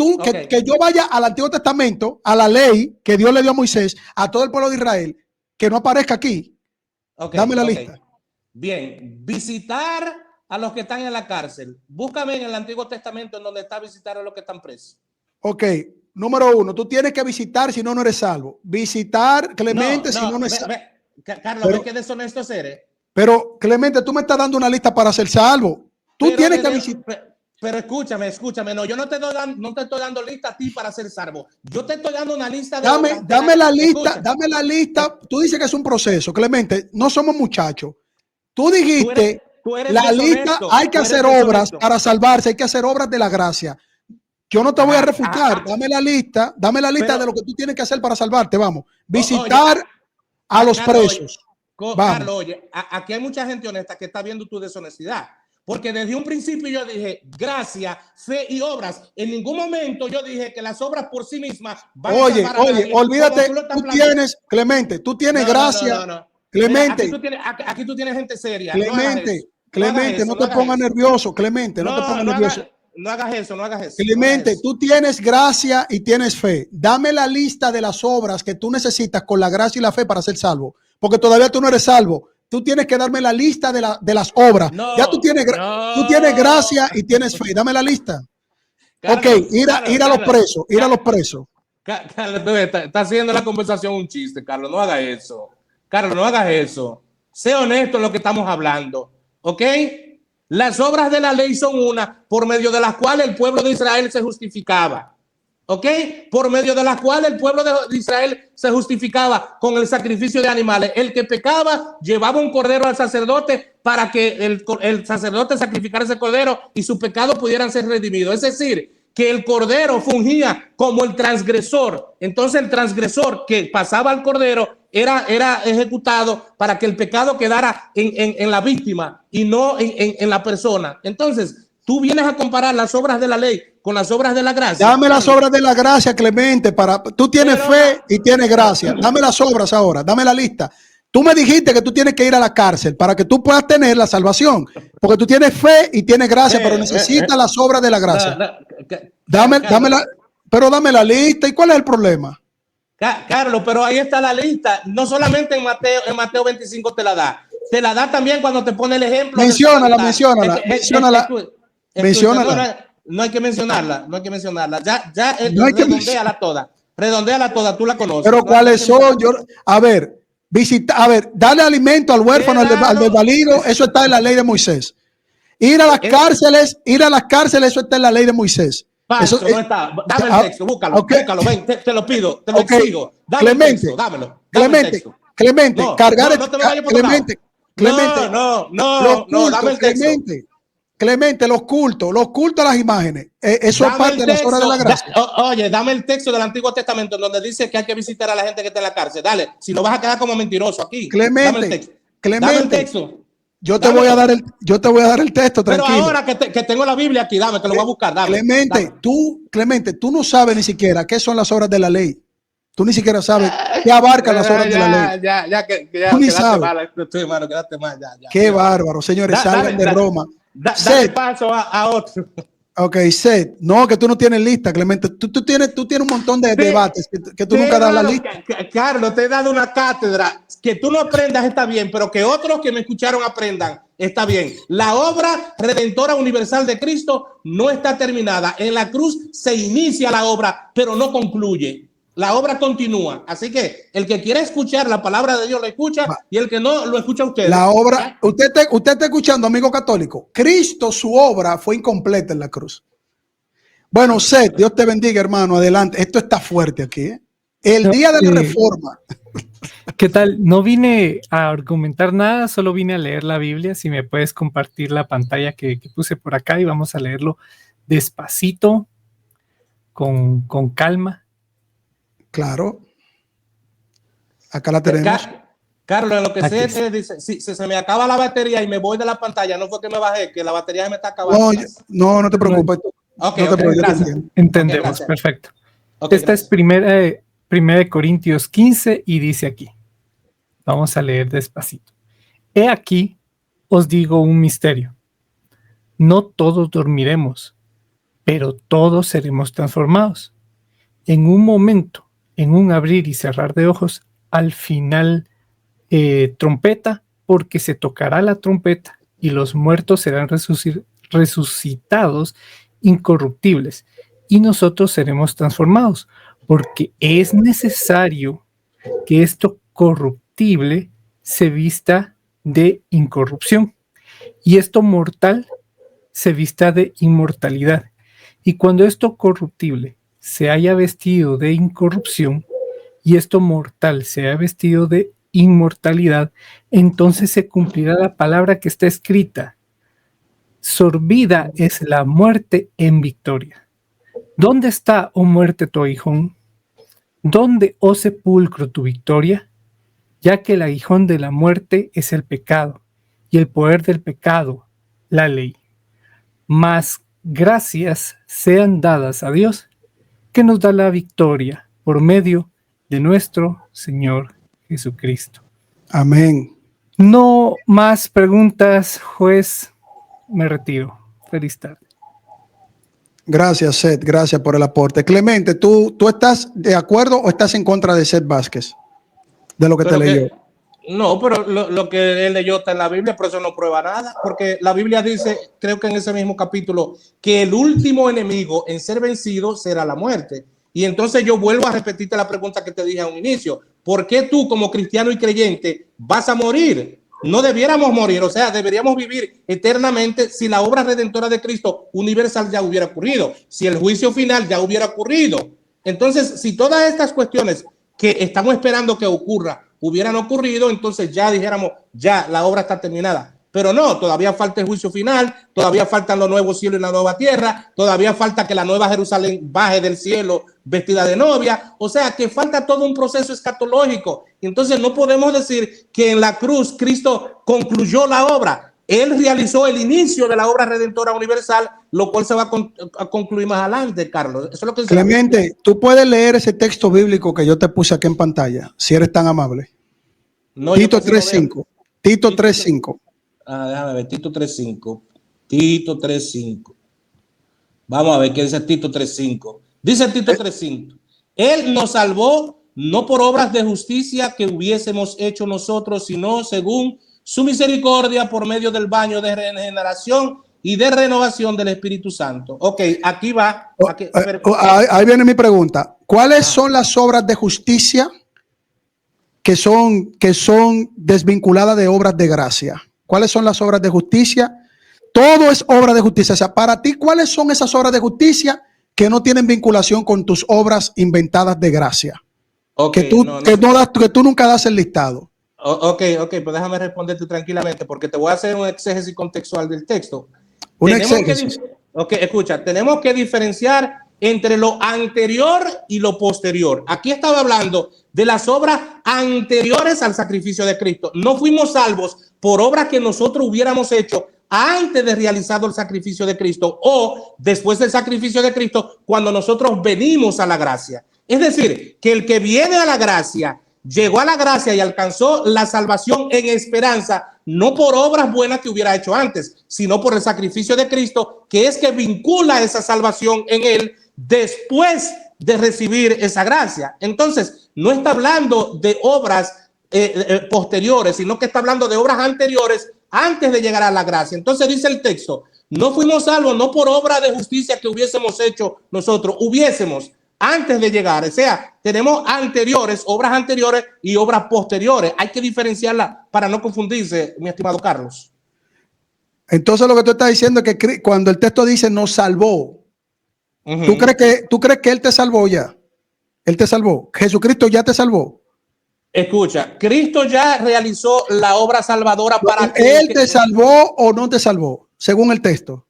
yo vaya al Antiguo Testamento, a la ley que Dios le dio a Moisés, a todo el pueblo de Israel, que no aparezca aquí. Dame la lista. Bien, visitar a los que están en la cárcel. Búscame en el Antiguo Testamento en donde está visitar a los que están presos. Ok, número 1, tú tienes que visitar si no eres salvo. Visitar, Clemente, si no eres salvo. Carlos, ¿ves qué deshonesto eres? Pero, Clemente, tú me estás dando una lista para ser salvo. Tú tienes que visitar. Pero escúchame, no, yo no te estoy dando lista a ti para ser salvo. Yo te estoy dando una lista de... Dame la lista. Tú dices que es un proceso, Clemente, no somos muchachos. Tú dijiste... La lista, hay que hacer obras para salvarse, hay que hacer obras de la gracia. Yo no te voy a refutar, dame la lista de lo que tú tienes que hacer para salvarte, vamos. Visitar a los presos. Carlos, oye, aquí hay mucha gente honesta que está viendo tu deshonestidad, porque desde un principio yo dije gracia, fe y obras. En ningún momento yo dije que las obras por sí mismas van a salvar a nadie. Olvídate, Clemente, tú tienes gracia. No. Clemente, aquí tú tienes gente seria. Clemente, no te pongas nervioso. Clemente, no te pongas nervioso. No hagas eso. Clemente, tú tienes gracia y tienes fe. Dame la lista de las obras que tú necesitas con la gracia y la fe para ser salvo. Porque todavía tú no eres salvo. Tú tienes que darme la lista de las obras. Ya tú tienes gracia y tienes fe. Dame la lista. Carlos, ir a los presos. Carlos, está haciendo la conversación un chiste, Carlos. No hagas eso. Carlos, no hagas eso. Sé honesto en lo que estamos hablando. ¿Ok? Las obras de la ley son una por medio de las cuales el pueblo de Israel se justificaba. ¿ok? Por medio de la cual el pueblo de Israel se justificaba con el sacrificio de animales. El que pecaba llevaba un cordero al sacerdote para que el sacerdote sacrificara ese cordero y sus pecados pudieran ser redimidos. Es decir, que el cordero fungía como el transgresor. Entonces el transgresor que pasaba al cordero era ejecutado para que el pecado quedara en la víctima y no en la persona. Entonces, tú vienes a comparar las obras de la ley con las obras de la gracia. Dame las obras de la gracia, Clemente. Tú tienes fe y tienes gracia. Dame las obras ahora, dame la lista. Tú me dijiste que tú tienes que ir a la cárcel para que tú puedas tener la salvación, porque tú tienes fe y tienes gracia, pero necesitas las obras de la gracia. Dame la lista. ¿Y cuál es el problema? Carlos, pero ahí está la lista. No solamente en Mateo 25 te la da también cuando te pone el ejemplo. Menciónala. No hay que mencionarla. Redondéala toda, tú la conoces. Pero ¿cuáles son? Darle alimento al huérfano, al desvalido, eso está en la ley de Moisés. Ir a las cárceles, eso está en la ley de Moisés. Eso no está. Dame el texto, búscalo, ven, te lo pido, te lo exigo. Dame el texto, dámelo. Clemente, no, cargar no te me vayas por Clemente, dame el texto. Clemente, los cultos a las imágenes, eso es parte de las obras de la gracia. Oye, dame el texto del Antiguo Testamento donde dice que hay que visitar a la gente que está en la cárcel. Dale, si no vas a quedar como mentiroso aquí. Clemente, dame el texto. Yo te voy a dar el texto, tranquilo. Pero ahora que tengo la Biblia aquí, dame, que lo voy a buscar. Dame, Clemente, tú no sabes ni siquiera qué son las obras de la ley. Tú ni siquiera sabes qué abarcan las obras de la ley. Tú ni sabes. Quédate mal, ya. Qué bárbaro, señores, salgan de Roma. Dale paso a otro. Ok, Seth, no, que tú no tienes lista, Clemente. Tú tienes un montón de debates que tú nunca das la lista. Carlos, te he dado una cátedra. Que tú no aprendas está bien, pero que otros que me escucharon aprendan está bien. La obra redentora universal de Cristo no está terminada. En la cruz se inicia la obra, pero no concluye. La obra continúa. Así que el que quiera escuchar la palabra de Dios lo escucha y el que no lo escucha usted. La obra, usted está escuchando, amigo católico. Cristo, su obra fue incompleta en la cruz. Bueno, Seth, Dios te bendiga, hermano. Adelante. Esto está fuerte aquí, ¿eh? El día de la reforma. ¿Qué tal? No vine a argumentar nada, solo vine a leer la Biblia. Si me puedes compartir la pantalla que puse por acá y vamos a leerlo despacito, con calma. Claro. Acá la tenemos. Carlos, lo que sé dice, si se me acaba la batería y me voy de la pantalla, no fue que me bajé, que la batería me está acabando. No te preocupes. Gracias. Entendemos, perfecto. Esta es primera de Corintios 15 y dice aquí. Vamos a leer despacito. He aquí, os digo un misterio. No todos dormiremos, pero todos seremos transformados. En un momento, en un abrir y cerrar de ojos, al final trompeta, porque se tocará la trompeta y los muertos serán resucitados incorruptibles y nosotros seremos transformados, porque es necesario que esto corruptible se vista de incorrupción y esto mortal se vista de inmortalidad. Y cuando esto corruptible se haya vestido de incorrupción y esto mortal se haya vestido de inmortalidad, entonces se cumplirá la palabra que está escrita. Sorbida es la muerte en victoria. ¿Dónde está, oh muerte, tu aguijón? ¿Dónde, oh sepulcro, tu victoria? Ya que el aguijón de la muerte es el pecado, y el poder del pecado, la ley. Mas gracias sean dadas a Dios, que nos da la victoria por medio de nuestro Señor Jesucristo. Amén. No más preguntas, juez. Me retiro. Feliz tarde. Gracias, Seth. Gracias por el aporte. Clemente, ¿tú estás de acuerdo o estás en contra de Seth Vázquez? De lo que te leyó. No, pero lo que él leyó está en la Biblia, pero eso no prueba nada, porque la Biblia dice, creo que en ese mismo capítulo, que el último enemigo en ser vencido será la muerte. Y entonces yo vuelvo a repetirte la pregunta que te dije a un inicio. ¿Por qué tú, como cristiano y creyente, vas a morir? no debiéramos morir, o sea, deberíamos vivir eternamente si la obra redentora de Cristo universal ya hubiera ocurrido, si el juicio final ya hubiera ocurrido. Entonces, si todas estas cuestiones que estamos esperando que ocurra hubieran ocurrido, entonces ya dijéramos, ya la obra está terminada. Pero no, todavía falta el juicio final, todavía faltan los nuevos cielos y la nueva tierra, todavía falta que la nueva Jerusalén baje del cielo vestida de novia, o sea que falta todo un proceso escatológico. Entonces no podemos decir que en la cruz Cristo concluyó la obra. Él realizó el inicio de la obra redentora universal, lo cual se va a concluir más adelante, Carlos. Eso es lo que Clemente, tú puedes leer ese texto bíblico que yo te puse aquí en pantalla, si eres tan amable. No, Tito 3.5. Tito 3.5. Déjame ver, Tito 3.5. Tito 3.5. Vamos a ver qué dice Tito 3.5. Dice Tito 3.5. Él nos salvó no por obras de justicia que hubiésemos hecho nosotros, sino según su misericordia por medio del baño de regeneración y de renovación del Espíritu Santo. Ok, aquí va. Ahí viene mi pregunta. ¿Cuáles son las obras de justicia que son desvinculadas de obras de gracia? ¿Cuáles son las obras de justicia? Todo es obra de justicia. O sea, para ti, ¿cuáles son esas obras de justicia que no tienen vinculación con tus obras inventadas de gracia? Okay, que tú nunca das el listado. Ok, pues déjame responderte tranquilamente porque te voy a hacer un exégesis contextual del texto. Escucha, tenemos que diferenciar entre lo anterior y lo posterior. Aquí estaba hablando de las obras anteriores al sacrificio de Cristo. No fuimos salvos por obras que nosotros hubiéramos hecho antes de realizado el sacrificio de Cristo o después del sacrificio de Cristo cuando nosotros venimos a la gracia. Es decir, que el que viene a la gracia, llegó a la gracia y alcanzó la salvación en esperanza, no por obras buenas que hubiera hecho antes, sino por el sacrificio de Cristo, que es que vincula esa salvación en él después de recibir esa gracia. Entonces, no está hablando de obras posteriores, sino que está hablando de obras anteriores antes de llegar a la gracia. Entonces dice el texto, no fuimos salvos no por obra de justicia que hubiésemos hecho nosotros, antes de llegar, o sea, tenemos obras anteriores y obras posteriores. Hay que diferenciarlas para no confundirse, mi estimado Carlos. Entonces lo que tú estás diciendo es que cuando el texto dice nos salvó, ¿tú crees que Él te salvó ya? Él te salvó. Jesucristo ya te salvó. Escucha, Cristo ya realizó la obra salvadora para ti. ¿Él te salvó o no te salvó? Según el texto.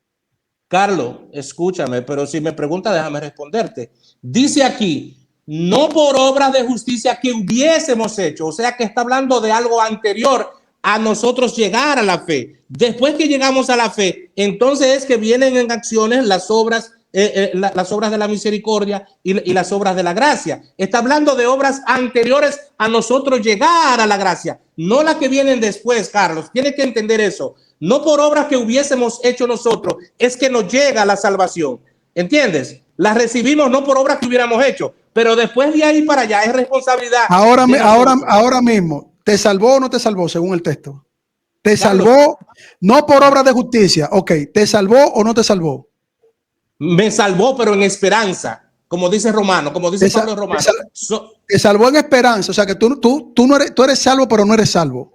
Carlos, escúchame, pero si me preguntas, déjame responderte. Dice aquí, no por obras de justicia que hubiésemos hecho, o sea que está hablando de algo anterior a nosotros llegar a la fe. Después que llegamos a la fe, entonces es que vienen en acciones las obras de la misericordia y las obras de la gracia. Está hablando de obras anteriores a nosotros llegar a la gracia, no las que vienen después, Carlos. Tienes que entender eso. No por obras que hubiésemos hecho nosotros es que nos llega la salvación. ¿Entiendes? La recibimos no por obras que hubiéramos hecho, pero después de ahí para allá es responsabilidad. Ahora mismo, ¿te salvó o no te salvó según el texto? ¿Te salvó no por obras de justicia? Ok, ¿te salvó o no te salvó? Me salvó, pero en esperanza, como dice Romano, como dice Pablo en Romano. Te salvó en esperanza, o sea que tú eres salvo, pero no eres salvo.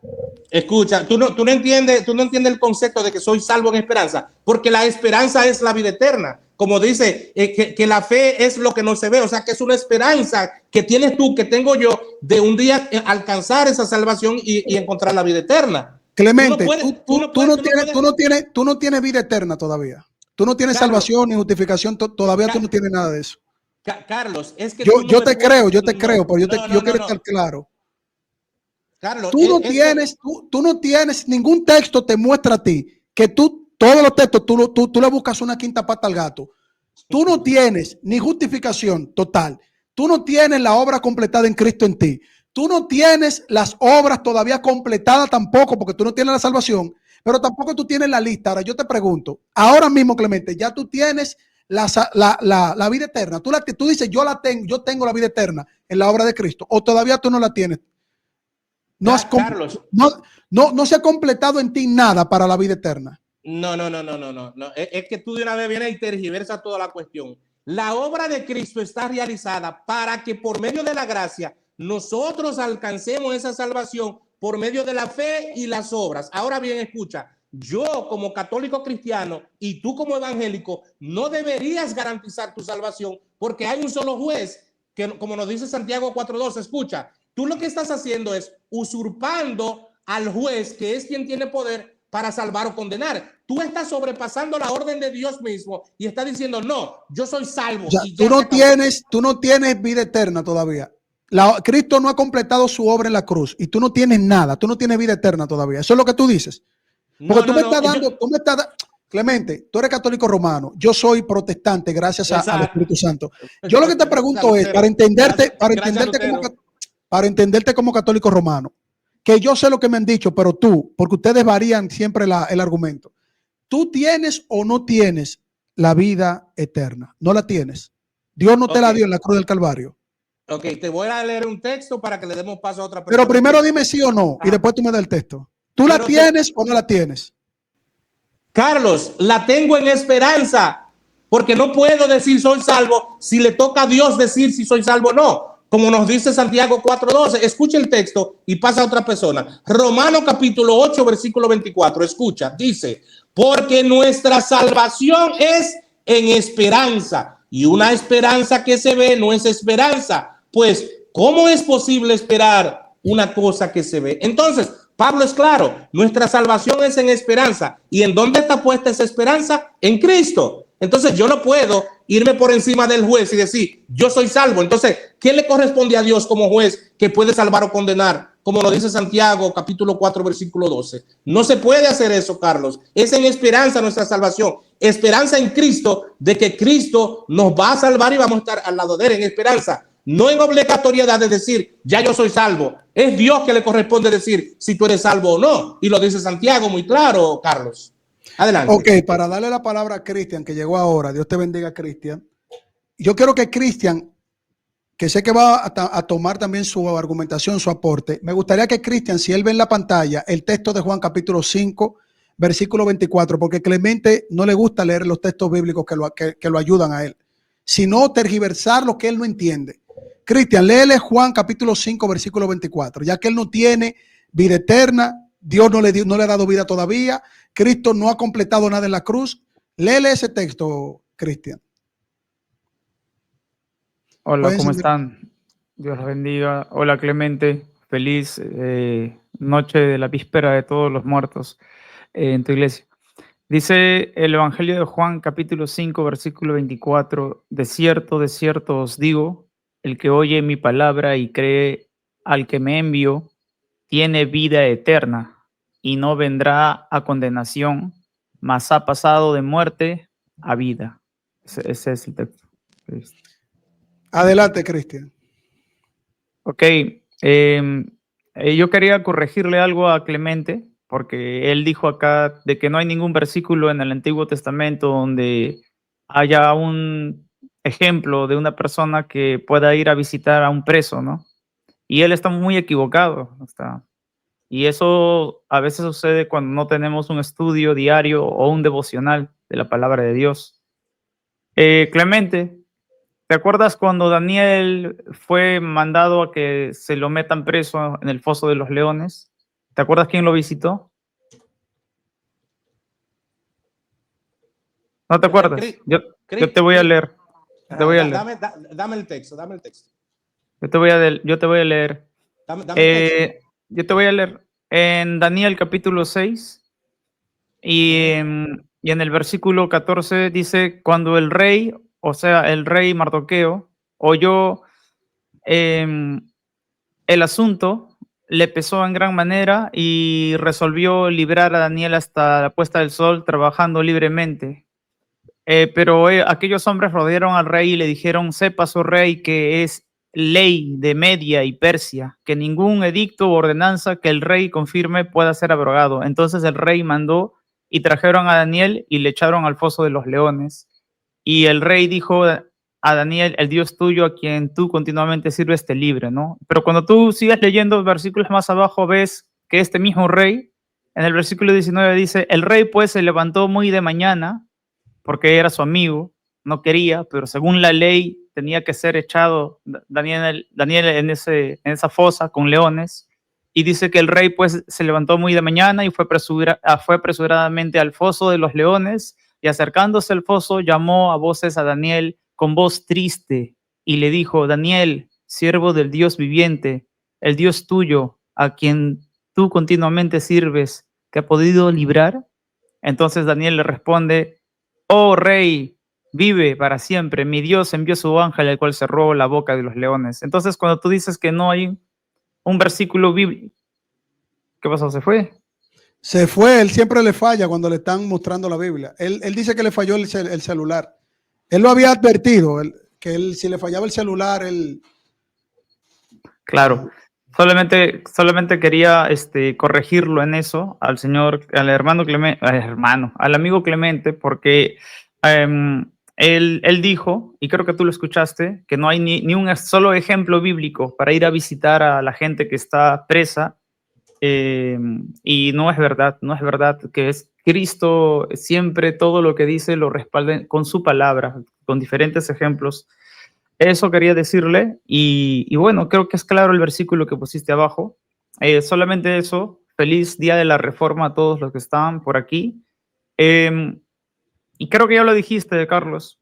Escucha, tú no entiendes el concepto de que soy salvo en esperanza, porque la esperanza es la vida eterna. Como dice, que la fe es lo que no se ve, o sea que es una esperanza que tienes tú, que tengo yo, de un día alcanzar esa salvación y encontrar la vida eterna. Clemente, tú no tienes vida eterna todavía. Tú no tienes salvación ni justificación, todavía tú no tienes nada de eso. Carlos, es que yo te creo, pero yo quiero estar claro. Carlos, tú no tienes ningún texto te muestra a ti que todos los textos tú le buscas una quinta pata al gato. Tú no tienes ni justificación total. Tú no tienes la obra completada en Cristo en ti. Tú no tienes las obras todavía completadas tampoco, porque tú no tienes la salvación, pero tampoco tú tienes la lista. Ahora yo te pregunto, ahora mismo, Clemente, ya tú tienes la vida eterna. Tú dices, yo tengo la vida eterna en la obra de Cristo, o todavía tú no la tienes. Carlos, no se ha completado en ti nada para la vida eterna. No. Es que tú de una vez vienes y tergiversas toda la cuestión. La obra de Cristo está realizada para que por medio de la gracia nosotros alcancemos esa salvación por medio de la fe y las obras. Ahora bien, escucha, yo como católico cristiano y tú como evangélico no deberías garantizar tu salvación porque hay un solo juez que, como nos dice Santiago 4:12, escucha, tú lo que estás haciendo es usurpando al juez que es quien tiene poder para salvar o condenar. Tú estás sobrepasando la orden de Dios mismo y estás diciendo, no, yo soy salvo. O sea, y tú no tienes vida eterna todavía. Cristo no ha completado su obra en la cruz y tú no tienes nada, tú no tienes vida eterna todavía. Eso es lo que tú dices. Porque tú me estás dando, Clemente, tú eres católico romano, yo soy protestante gracias al Espíritu Santo. Yo lo que te pregunto es, para entenderte como católico romano, que yo sé lo que me han dicho, pero tú, porque ustedes varían siempre el argumento, ¿tú tienes o no tienes la vida eterna? No la tienes. Dios no te la dio en la cruz del Calvario. Ok, te voy a leer un texto para que le demos paso a otra persona. Pero primero dime sí o no, y después tú me das el texto. ¿Tú la tienes o no la tienes? Carlos, la tengo en esperanza, porque no puedo decir soy salvo si le toca a Dios decir si soy salvo o no. Como nos dice Santiago 4:12, escucha el texto y pasa a otra persona. Romanos capítulo 8, versículo 24, escucha, dice, porque nuestra salvación es en esperanza, y una esperanza que se ve no es esperanza, pues, ¿cómo es posible esperar una cosa que se ve? Entonces, Pablo es claro, nuestra salvación es en esperanza. ¿Y en dónde está puesta esa esperanza? En Cristo. Entonces yo no puedo irme por encima del juez y decir, yo soy salvo. Entonces, ¿qué le corresponde a Dios como juez que puede salvar o condenar? Como lo dice Santiago, capítulo 4, versículo 12. No se puede hacer eso, Carlos. Es en esperanza nuestra salvación. Esperanza en Cristo, de que Cristo nos va a salvar y vamos a estar al lado de él en esperanza. No en obligatoriedad de decir, ya yo soy salvo. Es Dios que le corresponde decir si tú eres salvo o no. Y lo dice Santiago muy claro, Carlos. Adelante. Ok, para darle la palabra a Cristian, que llegó ahora. Dios te bendiga, Cristian. Yo quiero que Cristian, que sé que va a tomar también su argumentación, su aporte, me gustaría que Cristian, si él ve en la pantalla el texto de Juan capítulo 5, versículo 24, porque Clemente no le gusta leer los textos bíblicos que lo ayudan a él, sino tergiversar lo que él no entiende. Cristian, léele Juan capítulo 5, versículo 24, ya que él no tiene vida eterna, Dios no le ha dado vida todavía, Cristo no ha completado nada en la cruz. Léele ese texto, Cristian. Hola, ¿cómo están? Dios los bendiga. Hola, Clemente. Feliz noche de la víspera de todos los muertos en tu iglesia. Dice el Evangelio de Juan, capítulo 5, versículo 24, de cierto os digo, el que oye mi palabra y cree al que me envió, tiene vida eterna y no vendrá a condenación, mas ha pasado de muerte a vida. Ese es el texto. Adelante, Cristian. Ok, yo quería corregirle algo a Clemente, porque él dijo acá de que no hay ningún versículo en el Antiguo Testamento donde haya un ejemplo de una persona que pueda ir a visitar a un preso, ¿no? Y él está muy equivocado. Y eso a veces sucede cuando no tenemos un estudio diario o un devocional de la palabra de Dios. Clemente, ¿te acuerdas cuando Daniel fue mandado a que se lo metan preso en el foso de los leones? ¿Te acuerdas quién lo visitó? ¿No te acuerdas? Yo te voy a leer. Dame el texto. Yo te voy a leer. Dame el texto. Yo te voy a leer en Daniel capítulo 6 y en el versículo 14 dice, cuando el rey, o sea, el rey Mardoqueo, oyó el asunto, le pesó en gran manera y resolvió librar a Daniel hasta la puesta del sol trabajando libremente. Pero aquellos hombres rodearon al rey y le dijeron, sepa su rey que es ley de Media y Persia, que ningún edicto o ordenanza que el rey confirme pueda ser abrogado. Entonces el rey mandó y trajeron a Daniel y le echaron al foso de los leones. Y el rey dijo a Daniel, el Dios tuyo a quien tú continuamente sirves te libre, ¿no? Pero cuando tú sigas leyendo versículos más abajo, ves que este mismo rey, en el versículo 19 dice, el rey pues se levantó muy de mañana, porque era su amigo, no quería, pero según la ley tenía que ser echado Daniel en esa fosa con leones, y dice que el rey pues se levantó muy de mañana y fue apresuradamente al foso de los leones, y acercándose al foso llamó a voces a Daniel con voz triste y le dijo: Daniel, siervo del Dios viviente, el Dios tuyo, a quien tú continuamente sirves, ¿te ha podido librar? Entonces Daniel le responde: oh rey, vive para siempre, mi Dios envió su ángel, el cual cerró la boca de los leones. Entonces, cuando tú dices que no hay un versículo bíblico, ¿qué pasó? ¿Se fue? Se fue, él siempre le falla cuando le están mostrando la Biblia. Él dice que le falló el celular. Él lo había advertido, si le fallaba el celular, él... Claro. Solamente quería corregirlo en eso al al amigo Clemente, porque él dijo, y creo que tú lo escuchaste, que no hay ni un solo ejemplo bíblico para ir a visitar a la gente que está presa, y no es verdad que es Cristo siempre todo lo que dice lo respalda con su palabra, con diferentes ejemplos. Eso quería decirle, y bueno, creo que es claro el versículo que pusiste abajo. Solamente eso. Feliz día de la Reforma a todos los que están por aquí. Y creo que ya lo dijiste, Carlos,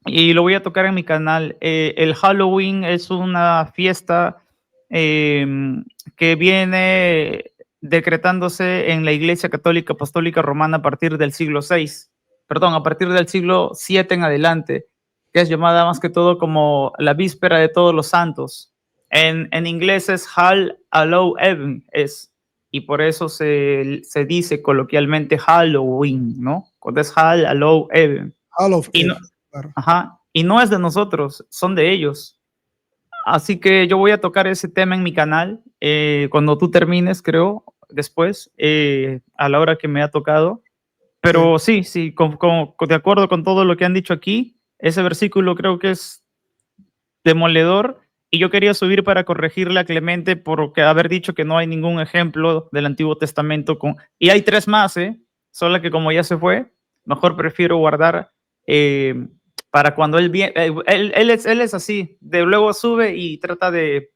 y lo voy a tocar en mi canal. El Halloween es una fiesta que viene decretándose en la Iglesia Católica Apostólica Romana a partir del siglo VI, a partir del siglo VII en adelante, que es llamada más que todo como la víspera de todos los santos. En inglés es Hall Hallow Even, y por eso se dice coloquialmente Halloween, ¿no? Cuando es Hall Hallow Even. Claro. Ajá, y no es de nosotros, son de ellos. Así que yo voy a tocar ese tema en mi canal cuando tú termines, creo, después, a la hora que me ha tocado. Pero sí, de acuerdo con todo lo que han dicho aquí, ese versículo creo que es demoledor, y yo quería subir para corregirle a Clemente por haber dicho que no hay ningún ejemplo del Antiguo Testamento y hay 3 más, solo que como ya se fue, mejor prefiero guardar para cuando él viene. Él es así, de luego sube y trata de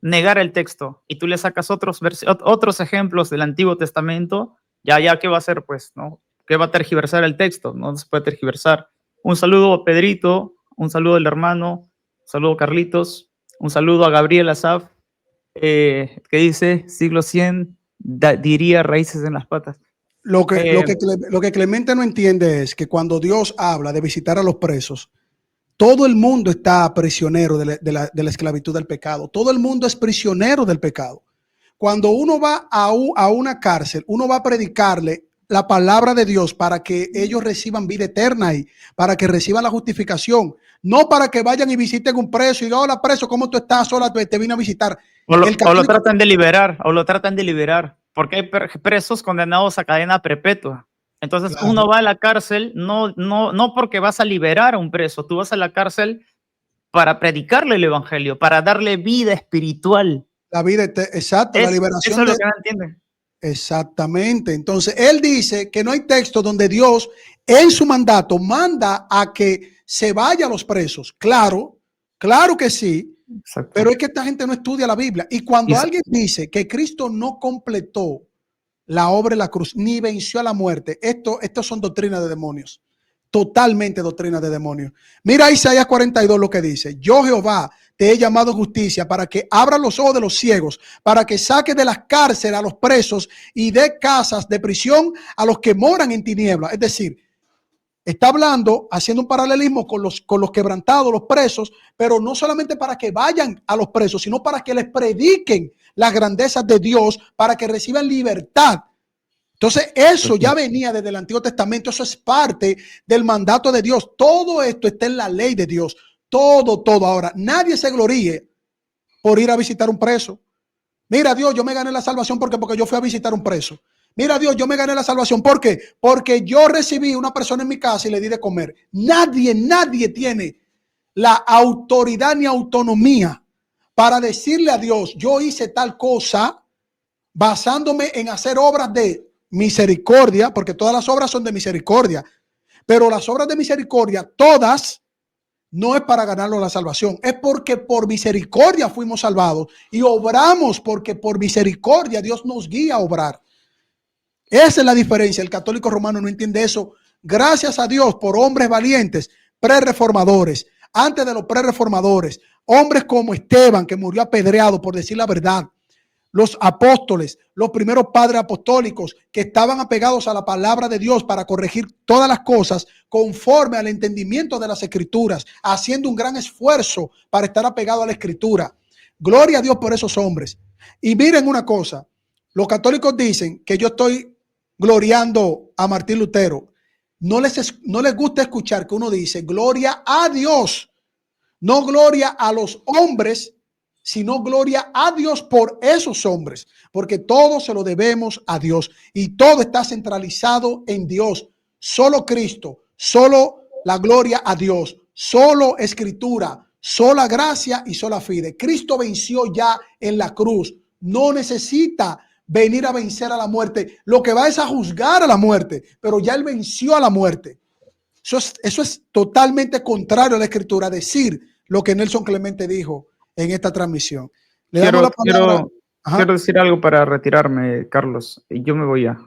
negar el texto, y tú le sacas otros ejemplos del Antiguo Testamento, ya ¿qué va a hacer? Pues, ¿no? ¿Qué va a tergiversar el texto? No se puede tergiversar. Un saludo a Pedrito, un saludo al hermano, un saludo a Carlitos, un saludo a Gabriel Asaf, que dice, siglo 100, diría raíces en las patas. Lo que Clemente no entiende es que cuando Dios habla de visitar a los presos, todo el mundo está prisionero de la esclavitud del pecado. Todo el mundo es prisionero del pecado. Cuando uno va a una cárcel, uno va a predicarle la palabra de Dios para que ellos reciban vida eterna y para que reciban la justificación, no para que vayan y visiten un preso y digan: hola preso, ¿cómo tú estás? Hola, te vine a visitar. O lo tratan de liberar, porque hay presos condenados a cadena perpetua. Entonces, claro, uno va a la cárcel no porque vas a liberar a un preso, tú vas a la cárcel para predicarle el evangelio, para darle vida espiritual. La vida, exacto, la liberación. Eso es lo que no entienden. Exactamente. Entonces, él dice que no hay texto donde Dios en su mandato manda a que se vaya a los presos. Claro que sí. Exacto. Pero es que esta gente no estudia la Biblia. Y cuando alguien dice que Cristo no completó la obra de la cruz, ni venció a la muerte, estos son doctrinas de demonios. Totalmente doctrina de demonios. Mira Isaías 42 lo que dice: yo Jehová te he llamado justicia para que abra los ojos de los ciegos, para que saque de las cárceles a los presos y de casas de prisión a los que moran en tinieblas. Es decir, está hablando, haciendo un paralelismo con los quebrantados, los presos, pero no solamente para que vayan a los presos, sino para que les prediquen las grandezas de Dios, para que reciban libertad. Entonces, eso ya venía desde el Antiguo Testamento, eso es parte del mandato de Dios. Todo esto está en la ley de Dios. Todo. Ahora, nadie se gloríe por ir a visitar un preso. Mira, Dios, yo me gané la salvación porque yo fui a visitar un preso. Mira, Dios, yo me gané la salvación. ¿Por qué? Porque yo recibí una persona en mi casa y le di de comer. Nadie tiene la autoridad ni autonomía para decirle a Dios: yo hice tal cosa basándome en hacer obras de misericordia, porque todas las obras son de misericordia, pero las obras de misericordia todas no es para ganarlo la salvación, es porque por misericordia fuimos salvados y obramos porque por misericordia Dios nos guía a obrar. Esa es la diferencia. El católico romano no entiende eso. Gracias a Dios por hombres valientes, prerreformadores, antes de los prerreformadores, hombres como Esteban, que murió apedreado por decir la verdad, los apóstoles, los primeros padres apostólicos que estaban apegados a la palabra de Dios para corregir todas las cosas conforme al entendimiento de las escrituras, haciendo un gran esfuerzo para estar apegado a la escritura. Gloria a Dios por esos hombres. Y miren una cosa, los católicos dicen que yo estoy gloriando a Martín Lutero. No les gusta escuchar que uno dice gloria a Dios, no gloria a los hombres, sino gloria a Dios por esos hombres, porque todo se lo debemos a Dios y todo está centralizado en Dios. Solo Cristo, solo la gloria a Dios, solo escritura, sola gracia y sola fide. Cristo venció ya en la cruz, no necesita venir a vencer a la muerte. Lo que va es a juzgar a la muerte, pero ya él venció a la muerte. Eso es totalmente contrario a la escritura, decir lo que Nelson Clemente dijo en esta transmisión. Quiero decir algo para retirarme, Carlos. Yo me voy ya.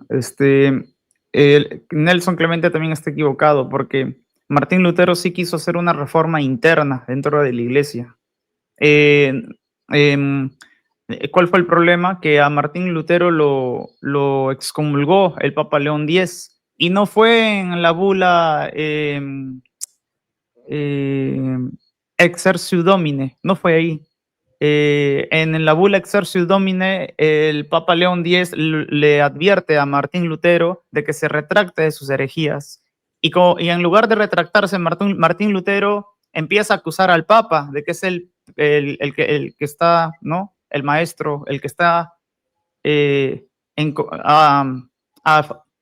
Nelson Clemente también está equivocado porque Martín Lutero sí quiso hacer una reforma interna dentro de la iglesia. ¿Cuál fue el problema? Que a Martín Lutero lo excomulgó el Papa León X y no fue en la bula Exerciu Domine, no fue ahí. En la bula Exerciu Domine, el Papa León X le advierte a Martín Lutero de que se retracte de sus herejías. Y en lugar de retractarse, Martín Lutero empieza a acusar al Papa de que es el que está, ¿no? El maestro, el que está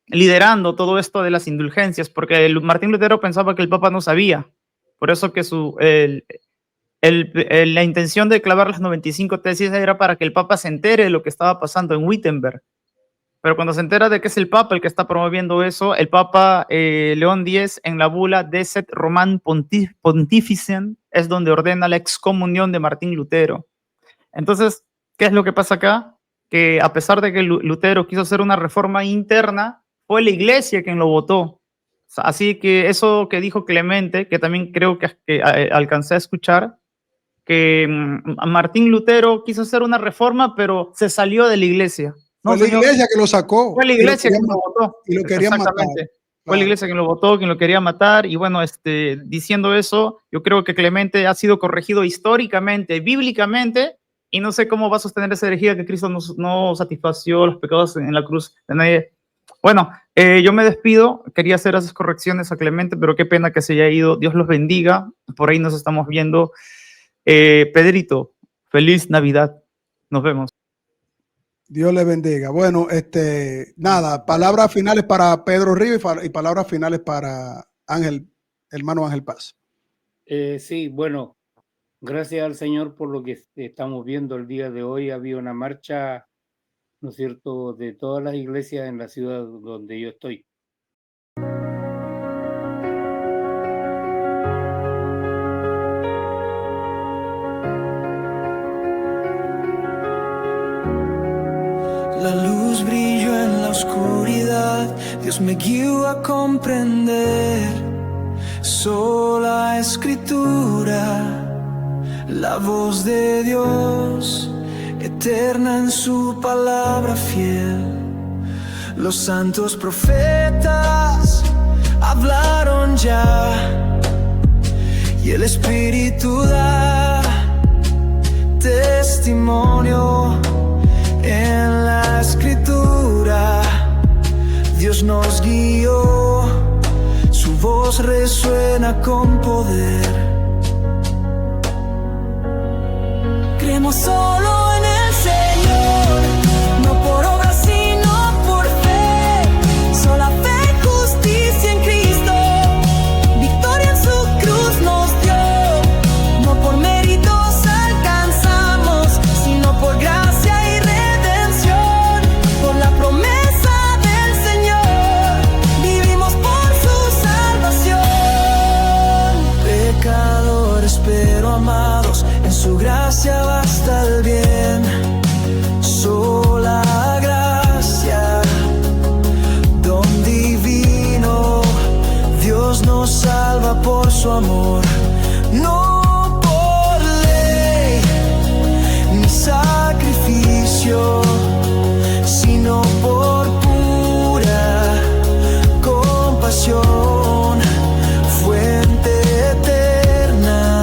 liderando todo esto de las indulgencias, porque Martín Lutero pensaba que el Papa no sabía. Por eso que la intención de clavar las 95 tesis era para que el Papa se entere de lo que estaba pasando en Wittenberg. Pero cuando se entera de que es el Papa el que está promoviendo eso, el Papa León X en la bula Decet Roman Pontificem es donde ordena la excomunión de Martín Lutero. Entonces, ¿qué es lo que pasa acá? Que a pesar de que Lutero quiso hacer una reforma interna, fue la iglesia quien lo votó. Así que eso que dijo Clemente, que también creo que alcancé a escuchar, que Martín Lutero quiso hacer una reforma, pero se salió de la iglesia. No, fue la iglesia que lo sacó. Fue la iglesia quien lo votó. Y lo querían matar. Fue la iglesia quien lo votó, quien lo quería matar. Y bueno, diciendo eso, yo creo que Clemente ha sido corregido históricamente, bíblicamente, y no sé cómo va a sostener esa herejía que Cristo no satisfació los pecados en la cruz de nadie. Bueno, yo me despido. Quería hacer esas correcciones a Clemente, pero qué pena que se haya ido. Dios los bendiga. Por ahí nos estamos viendo. Pedrito, feliz Navidad. Nos vemos. Dios le bendiga. Bueno, nada, palabras finales para Pedro Rivas y palabras finales para hermano Ángel Paz. Sí, bueno, gracias al Señor por lo que estamos viendo el día de hoy. Había una marcha, ¿no es cierto?, de todas las iglesias en la ciudad donde yo estoy. La luz brilló en la oscuridad, Dios me guió a comprender. Sola escritura, la voz de Dios, eterna en su palabra fiel. Los santos profetas hablaron ya, y el Espíritu da testimonio. En la escritura Dios nos guió, su voz resuena con poder. Creemos solo en el Señor, no por obras sino por fe. Sola fe y justicia en Cristo, victoria en su cruz nos dio. No por méritos alcanzamos, sino por gracia. Pecado salva por su amor, no por ley ni sacrificio, sino por pura compasión, fuente eterna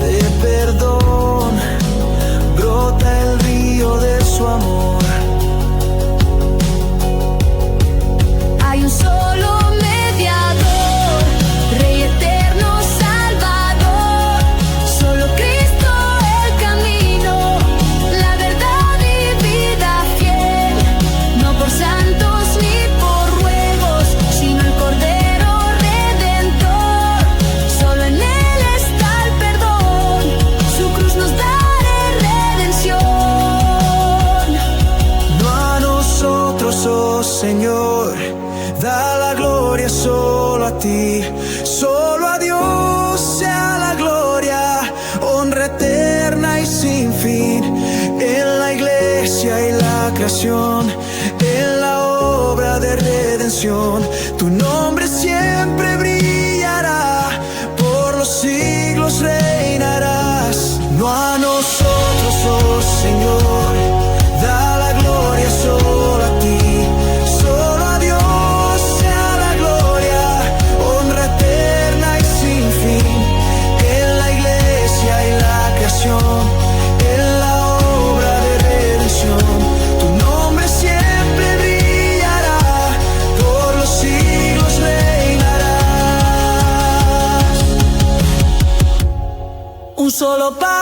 de perdón, brota el río de su amor. Hay un solo mediador, Rey eterno, Salvador, solo Cristo el camino, la verdad y vida fiel, no por santos ni por ruegos, sino el Cordero Redentor, solo en Él está el perdón, su cruz nos da redención. No a nosotros, oh Señor, da la gloria solo a ti, solo a Dios sea la gloria, honra eterna y sin fin, en la iglesia y la creación, en la obra de redención, tu nombre siempre brillará, por los siglos reinarás. No a nosotros, oh Señor, da la gloria solo a ti, solo a Dios sea la gloria, honra eterna y sin fin, en la iglesia y la creación, en la obra de redención, tu nombre siempre brillará, por los siglos reinarás. Un solo Padre,